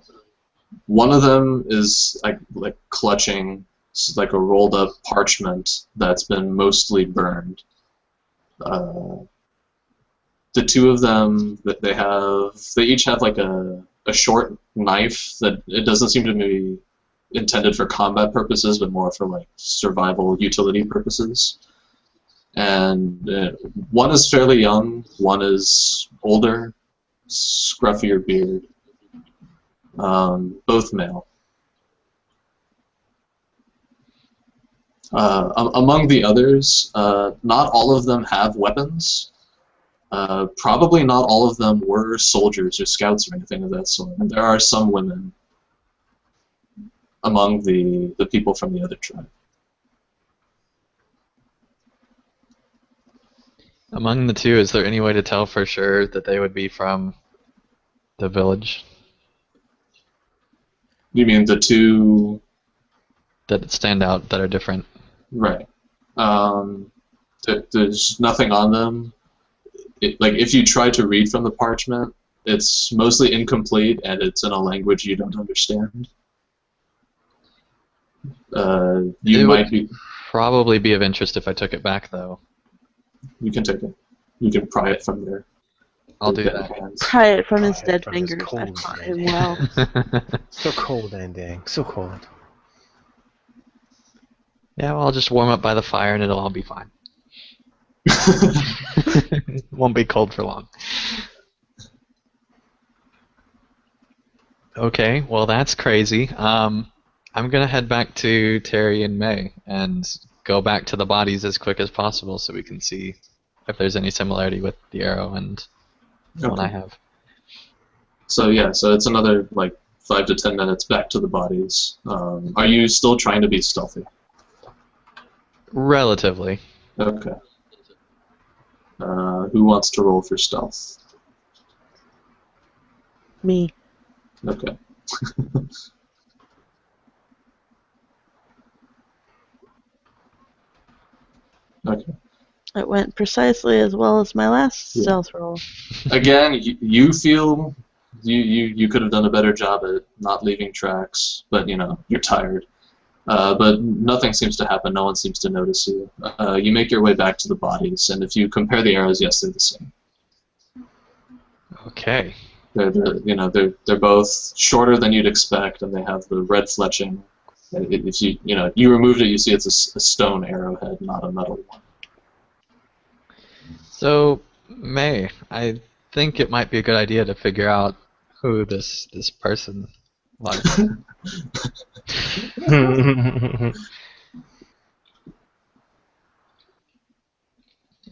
one of them is like clutching like a rolled up parchment that's been mostly burned. The two of them, they each have like a short knife that it doesn't seem to be intended for combat purposes, but more for like survival utility purposes. And one is fairly young, one is older, scruffier beard, both male. Among the others, not all of them have weapons. Probably not all of them were soldiers or scouts or anything of that sort. And there are some women among the people from the other tribe. Among the two, is there any way to tell for sure that they would be from the village? You mean the two that stand out, that are different? Right. There's nothing on them. like if you try to read from the parchment, it's mostly incomplete and it's in a language you don't understand. You It might would be. probably be of interest if I took it back, though. You can take it. You can pry it from there. I'll do that. Pry it from his Pry it dead from his fingers. I cold taught dead him well. So cold, Ending. So cold. Yeah, well, I'll just warm up by the fire and it'll all be fine. Won't be cold for long. Okay, well that's crazy. I'm gonna head back to Terry and May and go back to the bodies as quick as possible so we can see if there's any similarity with the arrow and the one I have. So yeah, so it's another like 5 to 10 minutes back to the bodies. Are you still trying to be stealthy? Relatively. Okay. Who wants to roll for stealth? Me. Okay. Okay. It went precisely as well as my last Yeah. stealth roll. Again, you feel you could have done a better job at not leaving tracks, but you know you're tired. But nothing seems to happen. No one seems to notice you. You make your way back to the bodies, and if you compare the arrows, yes, they're the same. Okay. They're both shorter than you'd expect, and they have the red fletching. If you removed it, you see it's a stone arrowhead, not a metal one. So, May, I think it might be a good idea to figure out who this person was.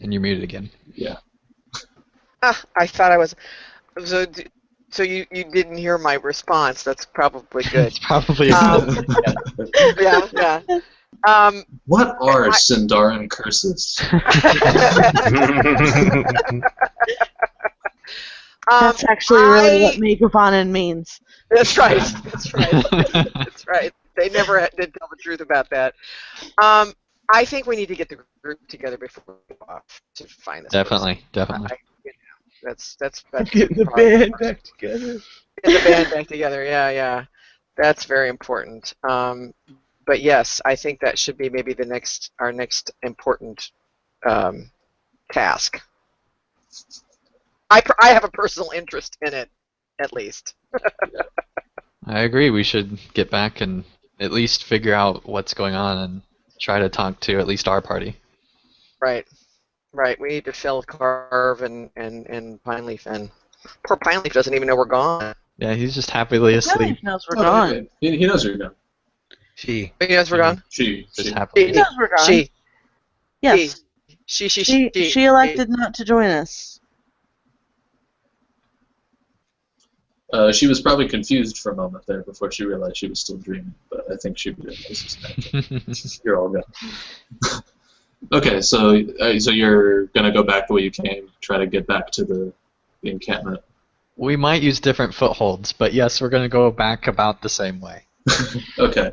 And you're muted again. Yeah. I thought I was. So you didn't hear my response. That's probably good. It's probably Yeah. What are Sindarin curses? That's actually really what Megabonin means. That's right. That's right. That's right. They never did tell the truth about that. I think we need to get the group together before we go off to find this. Definitely. That's Getting the band back together. Get the band back together. Yeah. That's very important. But yes, I think that should be maybe our next important task. I have a personal interest in it, at least. I agree. We should get back and at least figure out what's going on and try to talk to at least our party. Right. We need to fill Carve and Pineleaf in. Poor Pineleaf doesn't even know we're gone. Yeah, he's just happily asleep. He knows we're Oh, gone. he knows you're gone. She. He knows we're gone. She. Just happily. He knows we're gone. She. Yes. She elected not to join us. She was probably confused for a moment there before she realized she was still dreaming, but I think she realizes that you're all gone. Okay, so you're gonna go back the way you came, try to get back to the encampment. We might use different footholds, but yes, we're going to go back about the same way. Okay.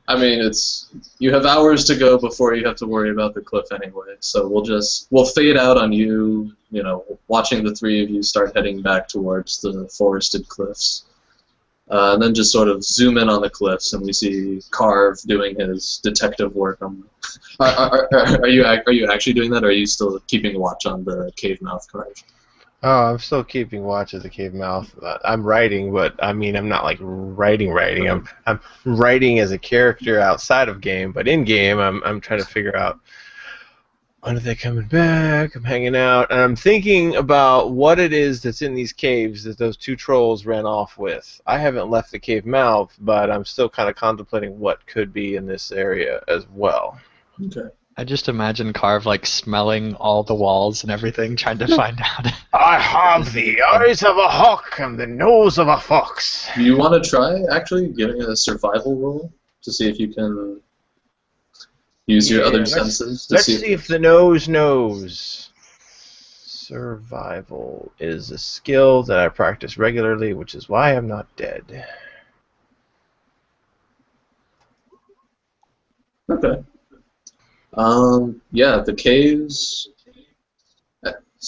I mean, you have hours to go before you have to worry about the cliff anyway. So we'll fade out on you, watching the three of you start heading back towards the forested cliffs. And then just sort of zoom in on the cliffs, and we see Carve doing his detective work on. Are you actually doing that, or are you still keeping watch on the cave mouth, Carve? Oh, I'm still keeping watch of the cave mouth. I'm writing, but I mean, I'm not like writing. I'm writing as a character outside of game, but in game, I'm trying to figure out when are they coming back. I'm hanging out, and I'm thinking about what it is that's in these caves that those two trolls ran off with. I haven't left the cave mouth, but I'm still kind of contemplating what could be in this area as well. Okay. I just imagine Carve like smelling all the walls and everything, trying to find out. I have the eyes of a hawk and the nose of a fox. Do you want to try actually giving a survival roll to see if you can use your other senses? Let's see if the nose knows. Survival is a skill that I practice regularly, which is why I'm not dead. Okay. Yeah, the caves.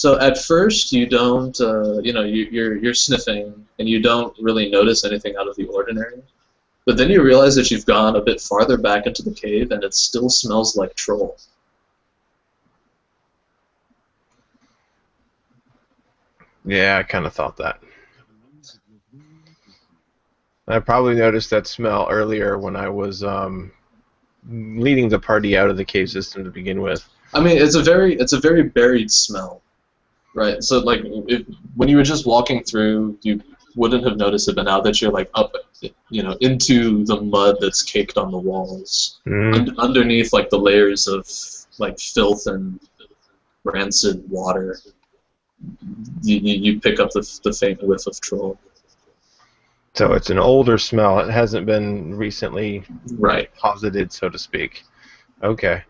So at first you don't, you're sniffing and you don't really notice anything out of the ordinary. But then you realize that you've gone a bit farther back into the cave and it still smells like troll. Yeah, I kind of thought that. I probably noticed that smell earlier when I was leading the party out of the cave system to begin with. I mean, it's a very buried smell, right? So like, when you were just walking through, you wouldn't have noticed it, but now that you're like up, into the mud that's caked on the walls, underneath like the layers of like filth and rancid water, you pick up the faint whiff of troll. So it's an older smell. It hasn't been recently deposited, so to speak. Okay.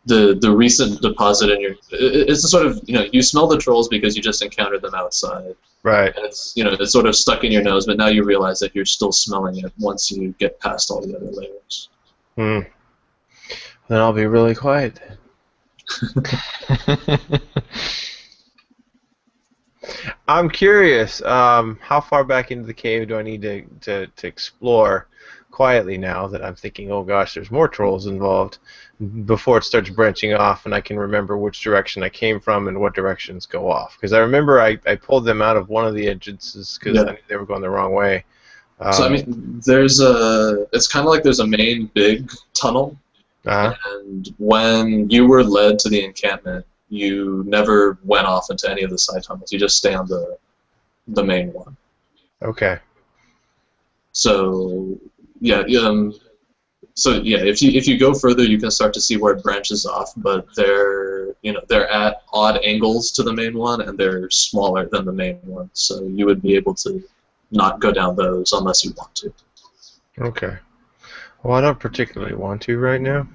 The recent deposit in your it's a sort of you smell the trolls because you just encountered them outside. Right. And it's sort of stuck in your nose, but now you realize that you're still smelling it once you get past all the other layers. Then I'll be really quiet. I'm curious. How far back into the cave do I need to explore quietly now that I'm thinking, oh gosh, there's more trolls involved, before it starts branching off and I can remember which direction I came from and what directions go off? Because I remember I pulled them out of one of the entrances because I knew they were going the wrong way. So I mean, it's kind of like there's a main big tunnel, and when you were led to the encampment, you never went off into any of the side tunnels. You just stay on the main one. Okay. So if you go further, you can start to see where it branches off, but they're at odd angles to the main one, and they're smaller than the main one. So you would be able to not go down those unless you want to. Okay. Well, I don't particularly want to right now.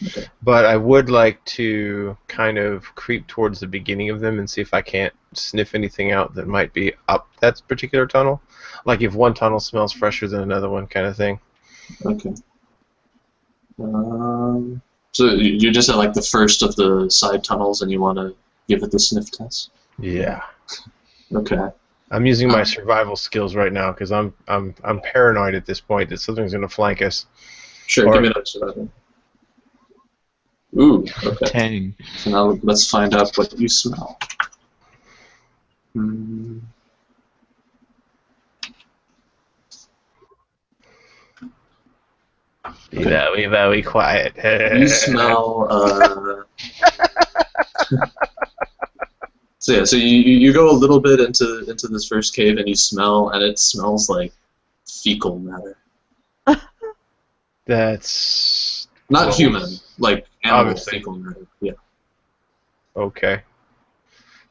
Okay. But I would like to kind of creep towards the beginning of them and see if I can't sniff anything out that might be up that particular tunnel. Like if one tunnel smells fresher than another one kind of thing. Okay. So you're just at like the first of the side tunnels and you want to give it the sniff test? Yeah. Okay. I'm using my survival skills right now because I'm paranoid at this point that something's going to flank us. Sure, give me that survival. Ooh, okay. Dang. So now let's find out what you smell. Be very, very quiet. You smell. So you go a little bit into this first cave and you smell, and it smells like fecal matter. That's not gross. human, like animal Obviously. fecal matter. Yeah. Okay.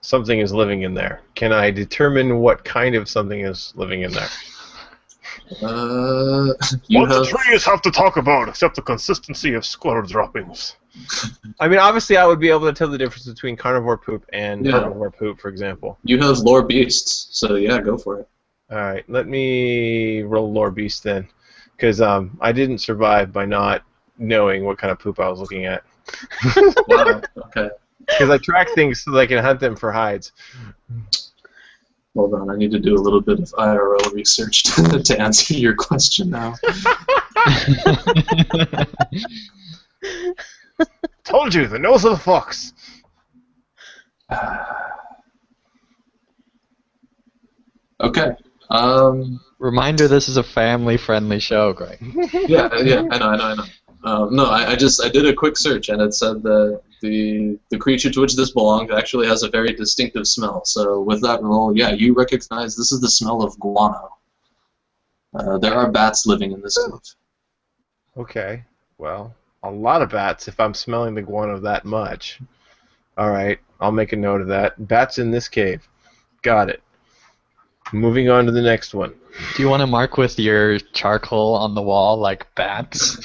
Something is living in there. Can I determine what kind of something is living in there? You What have. the trees have to talk about except the consistency of squirrel droppings? I mean, obviously, I would be able to tell the difference between carnivore poop and Yeah. herbivore poop, for example. You have lore beasts, so yeah, go for it. All right, let me roll lore beast then, because I didn't survive by not knowing what kind of poop I was looking at. Wow. Okay. Because I track things so that I can hunt them for hides. Hold on, I need to do a little bit of IRL research to answer your question now. Told you, the nose of the fox. Okay. Reminder: this is a family-friendly show, Greg. Yeah, I know. No, I did a quick search and it said that the creature to which this belongs actually has a very distinctive smell. So with that roll, yeah, you recognize this is the smell of guano. There are bats living in this cave. Okay, well, a lot of bats if I'm smelling the guano that much. All right, I'll make a note of that. Bats in this cave. Got it. Moving on to the next one. Do you want to mark with your charcoal on the wall like bats?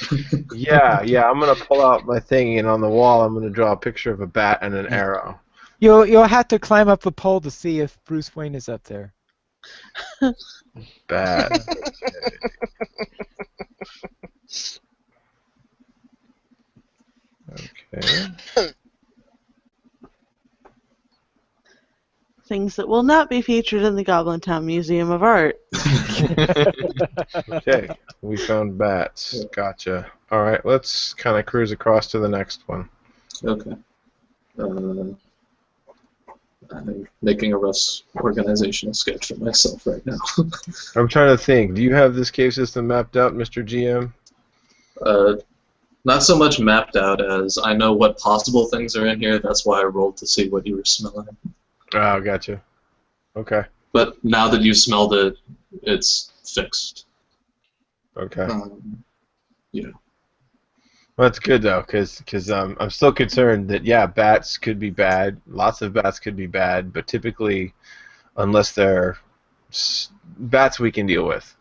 Yeah, I'm gonna pull out my thing, and on the wall, I'm gonna draw a picture of a bat and an arrow. You'll have to climb up the pole to see if Bruce Wayne is up there. Bat. Okay. things that will not be featured in the Goblin Town Museum of Art. Okay, we found bats. Gotcha. All right, let's kind of cruise across to the next one. Okay. I'm making a rough organizational sketch for myself right now. I'm trying to think. Do you have this cave system mapped out, Mr. GM? Not so much mapped out as I know what possible things are in here. That's why I rolled to see what you were smelling. Oh, gotcha. Okay. But now that you smelled it, it's fixed. Okay. Yeah. Well, that's good though, because I'm still concerned that bats could be bad. Lots of bats could be bad, but typically, unless they're bats, we can deal with.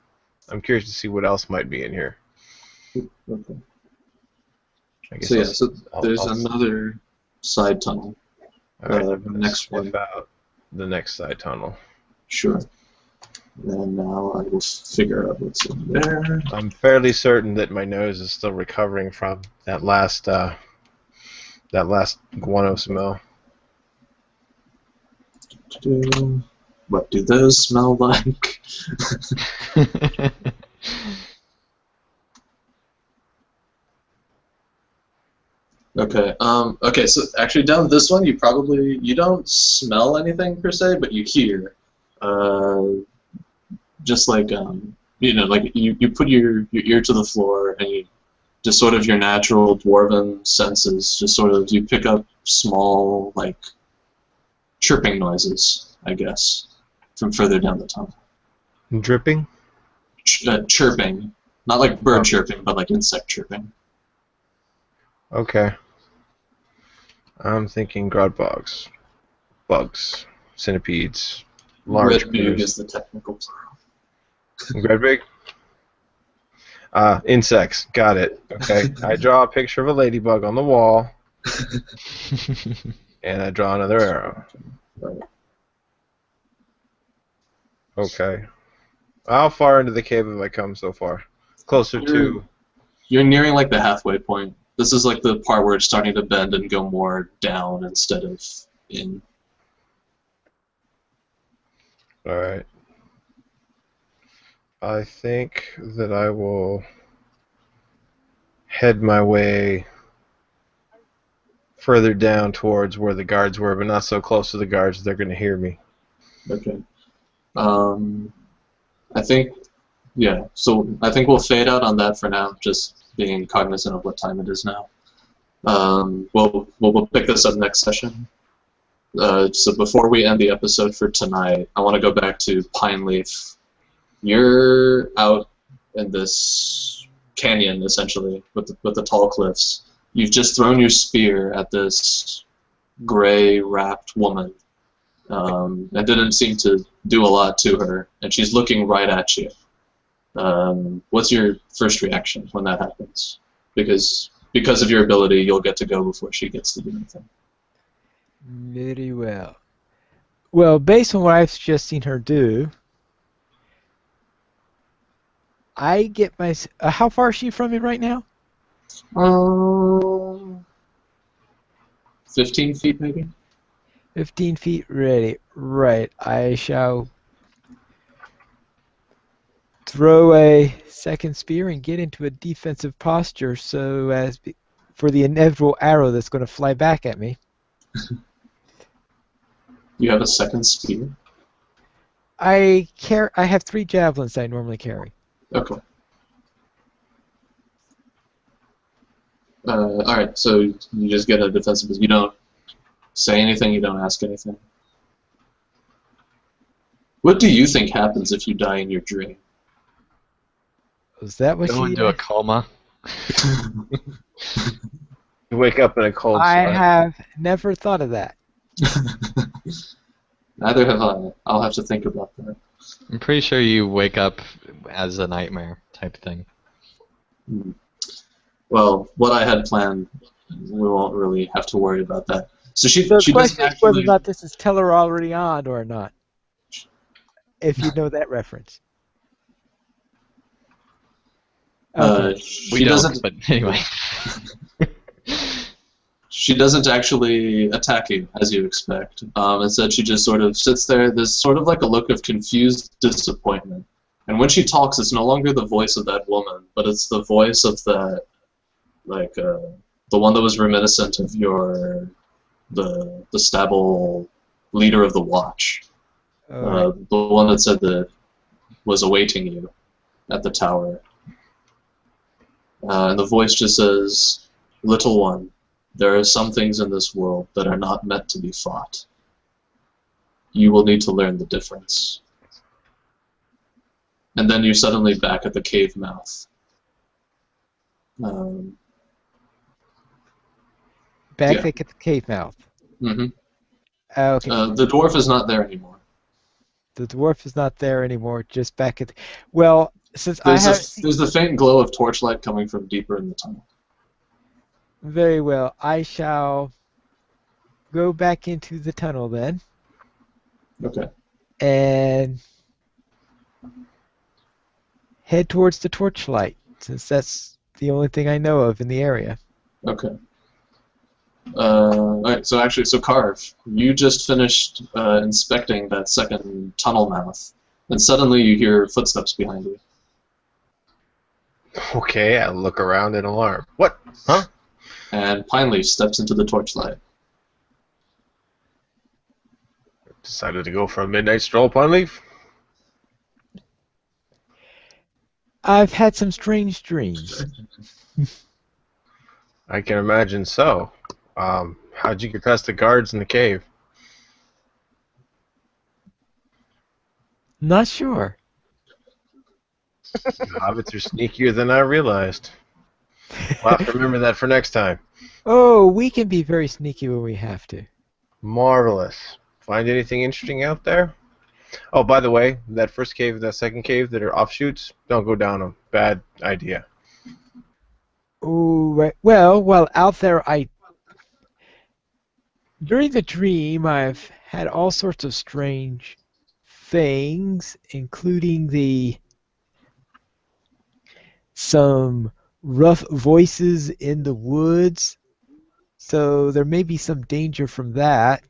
I'm curious to see what else might be in here. Okay. I guess So there's another side tunnel. All right, the next one. About the next side tunnel. Sure. And now I will figure out what's in there. I'm fairly certain that my nose is still recovering from that last guano smell. What do those smell like? Okay. Okay. So actually, down this one, you don't smell anything per se, but you hear. Just like like you put your ear to the floor and you just sort of your natural dwarven senses just sort of you pick up small like chirping noises, I guess, from further down the tunnel. Dripping? Chirping, not like bird chirping, but like insect chirping. Okay. I'm thinking Grodbogs, bugs, centipedes, large Redbug is the technical plural. Gredbig? Insects. Got it. Okay. I draw a picture of a ladybug on the wall, and I draw another arrow. Okay. How far into the cave have I come so far? Closer to... You're nearing like the halfway point. This is like the part where it's starting to bend and go more down instead of in. Alright. I think that I will head my way further down towards where the guards were, but not so close to the guards they're going to hear me. Okay. I think, yeah, so I think we'll fade out on that for now, just being cognizant of what time it is now. We'll pick this up next session. So before we end the episode for tonight, I want to go back to Pine Leaf. You're out in this canyon, essentially, with the tall cliffs. You've just thrown your spear at this gray-wrapped woman. That didn't seem to do a lot to her, and she's looking right at you. What's your first reaction when that happens? Because of your ability, you'll get to go before she gets to do anything. Very well. Well, based on what I've just seen her do, I get my... how far is she from me right now? 15 feet, maybe? 15 feet ready. Right. I shall throw a second spear and get into a defensive posture so as for the inevitable arrow that's going to fly back at me. You have a second spear? I have 3 javelins I normally carry. Okay. Alright, so you just get a defensive... You don't say anything, you don't ask anything. What do you think happens if you die in your dream? Was that what Go she into a coma. You wake up in a cold I sweat. have never thought of that. Neither have I. I'll have to think about that. I'm pretty sure you wake up as a nightmare type thing. Well, what I had planned, we won't really have to worry about that. So she The doesn't question is whether or actually... not this is Teller already on or not. If you know that reference. She We don't, doesn't. but anyway. She doesn't actually attack you, as you expect. Instead, she just sort of sits there. There's sort of like a look of confused disappointment. And when she talks, it's no longer the voice of that woman, but it's the voice of that, like, the one that was reminiscent of the Stabble leader of the Watch. The one that said that was awaiting you at the tower. And the voice just says, "Little one, there are some things in this world that are not meant to be fought. You will need to learn the difference." And then you're suddenly back at the cave mouth. Back yeah. at the cave mouth. Mm-hmm. Okay. The dwarf is not there anymore. The dwarf is not there anymore. Just back at. Well, since There's the faint glow of torchlight coming from deeper in the tunnel. Very well. I shall go back into the tunnel then. Okay. And head towards the torchlight, since that's the only thing I know of in the area. Okay. Alright, so Carve, you just finished inspecting that second tunnel mouth, and suddenly you hear footsteps behind you. Okay, I look around in alarm. What? Huh? And Pineleaf steps into the torchlight. Decided to go for a midnight stroll, Pineleaf? I've had some strange dreams. I can imagine so. How'd you get past the guards in the cave? Not sure. Hobbits are sneakier than I realized. We'll have to remember that for next time. Oh, we can be very sneaky when we have to. Marvelous. Find anything interesting out there? Oh, by the way, that first cave and that second cave that are offshoots, don't go down them. Bad idea. Oh, right. Well, out there, during the dream, I've had all sorts of strange things, including some rough voices in the woods. So there may be some danger from that.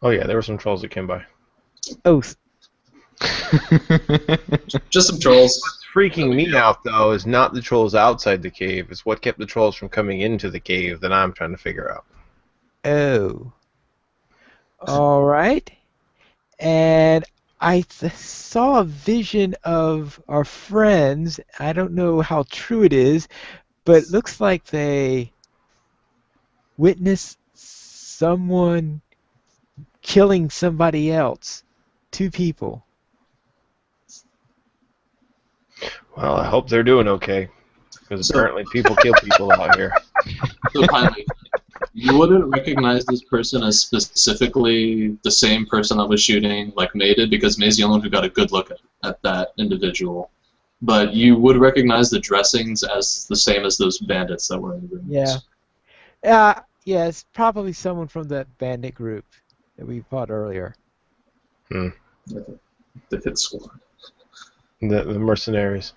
Oh yeah, there were some trolls that came by. Oh, Just some trolls. What's freaking me out, though, is not the trolls outside the cave. It's what kept the trolls from coming into the cave that I'm trying to figure out. oh. All right. And I saw a vision of our friends. I don't know how true it is, but it looks like they witnessed someone killing somebody else. 2 people. Well, I hope they're doing okay, because apparently people kill people out here. So finally, you wouldn't recognize this person as specifically the same person that was shooting like May did, because May's the only one who got a good look at that individual. But you would recognize the dressings as the same as those bandits that were in the room. Yeah. Yeah, it's probably someone from that bandit group that we fought earlier. The hit squad. The mercenaries,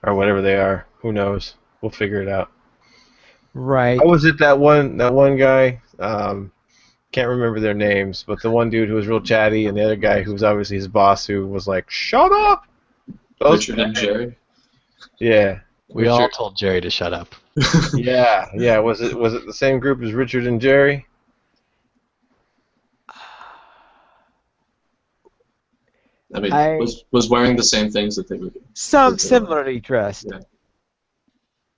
or whatever they are. Who knows? We'll figure it out. Right. How was it that one guy? Can't remember their names, but the one dude who was real chatty, and the other guy who was obviously his boss, who was like, "Shut up!" Richard and Jerry. Yeah. We all told Jerry to shut up. Yeah. Was it the same group as Richard and Jerry? I mean, was wearing the same things that they were doing. Some similarly dressed.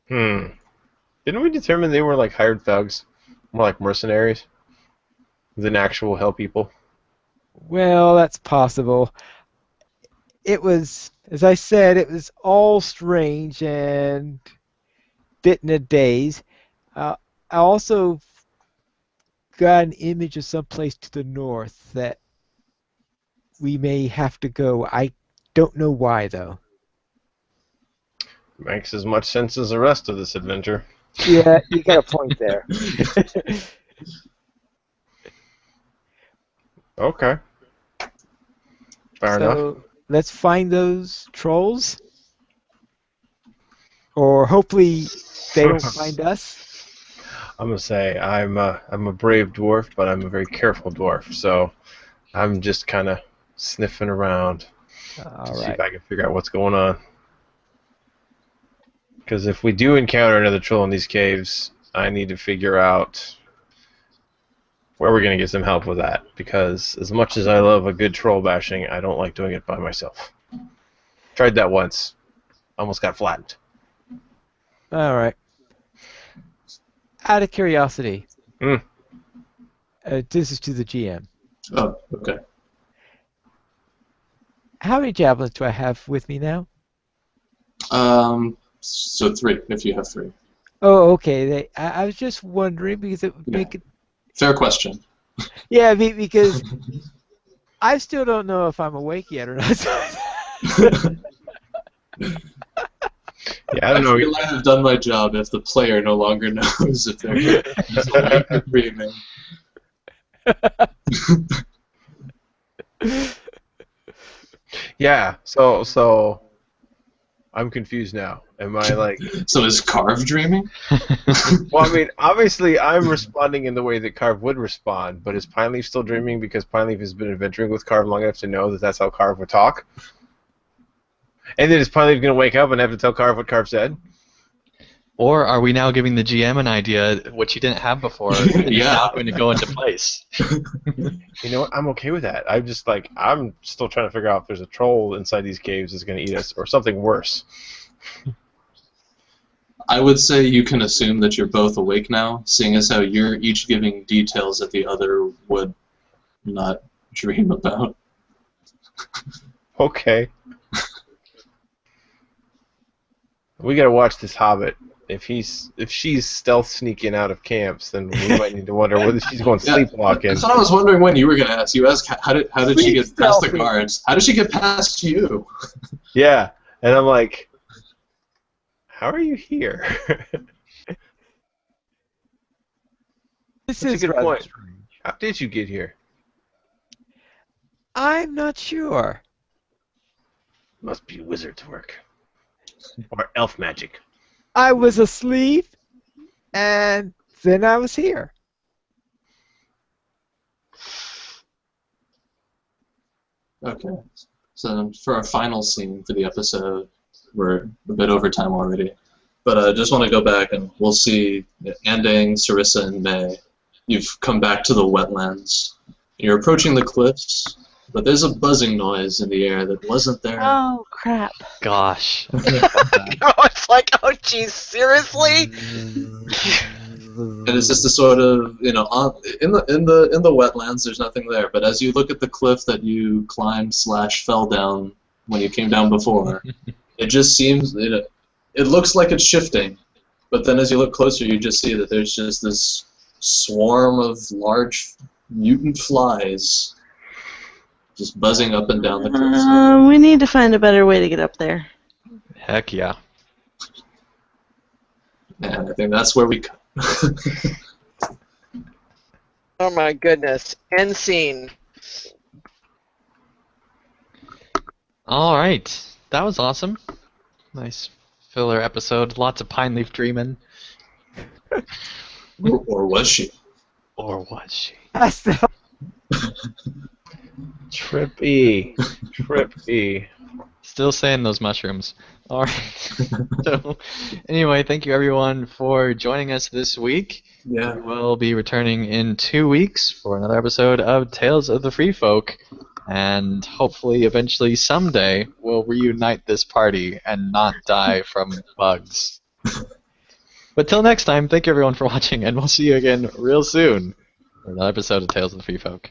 Yeah. Didn't we determine they were like hired thugs? More like mercenaries than actual hell people? Well, that's possible. It was, as I said, it was all strange and bit in a daze. I also got an image of someplace to the north that we may have to go. I don't know why, though. Makes as much sense as the rest of this adventure. Yeah, you got a point there. Okay. Fair enough. So let's find those trolls. Or hopefully they don't find us. I'm gonna say I'm a brave dwarf, but I'm a very careful dwarf. So I'm just kind of sniffing around All to see right. if I can figure out what's going on. Because if we do encounter another troll in these caves, I need to figure out where we're gonna get some help with that. Because as much as I love a good troll bashing, I don't like doing it by myself. Tried that once, almost got flattened. All right. Out of curiosity, Mm. this is to the GM. Oh, okay. How many javelins do I have with me now? So 3, if you have 3. Oh, okay. I was just wondering because it would Yeah. make it. Fair question. Yeah, because I still don't know if I'm awake yet or not. Yeah, I don't know. I feel like I've done my job if the player no longer knows if they're awake or dreaming. Yeah, so I'm confused now. Am I like? So is Carve dreaming? Well, I mean, obviously I'm responding in the way that Carve would respond, but is Pineleaf still dreaming because Pineleaf has been adventuring with Carve long enough to know that that's how Carve would talk? And then is Pineleaf going to wake up and have to tell Carve what Carve said? Or are we now giving the GM an idea, which he didn't have before, and is Yeah. now going to go into place? You know what? I'm okay with that. I'm just like, I'm still trying to figure out if there's a troll inside these caves that's going to eat us or something worse. I would say you can assume that you're both awake now, seeing as how you're each giving details that the other would not dream about. Okay. We got to watch this Hobbit. If she's stealth sneaking out of camps, then we might need to wonder whether she's going Yeah, sleepwalking. That's what I was wondering when you were going to ask. You asked how did she get past the Stealthy. guards? How did she get past you? Yeah, and I'm like, how are you here? This That's a is good rather point. strange. How did you get here? I'm not sure. Must be wizard's work. Or elf magic. I was asleep, and then I was here. Okay. So then for our final scene for the episode, we're a bit over time already. But I just want to go back and we'll see Andang, Sarissa, and May. You've come back to the wetlands. You're approaching the cliffs, but there's a buzzing noise in the air that wasn't there. Oh crap! Gosh. It's like, oh geez, seriously? And it's just a sort of, in the wetlands, there's nothing there. But as you look at the cliff that you climbed / fell down when you came down before, it just seems it looks like it's shifting. But then as you look closer, you just see that there's just this swarm of large mutant flies just buzzing up and down the cliffs. We need to find a better way to get up there. Heck yeah. And I think that's where we cut. Oh my goodness. End scene. All right. That was awesome. Nice filler episode. Lots of pine leaf dreaming. Or was she? Or was she? That's the Trippy. Trippy. Still saying those mushrooms. All right. So, anyway, thank you everyone for joining us this week. Yeah. We'll be returning in 2 weeks for another episode of Tales of the Free Folk, and hopefully, eventually, someday, we'll reunite this party and not die from bugs. But till next time, thank you everyone for watching, and we'll see you again real soon for another episode of Tales of the Free Folk.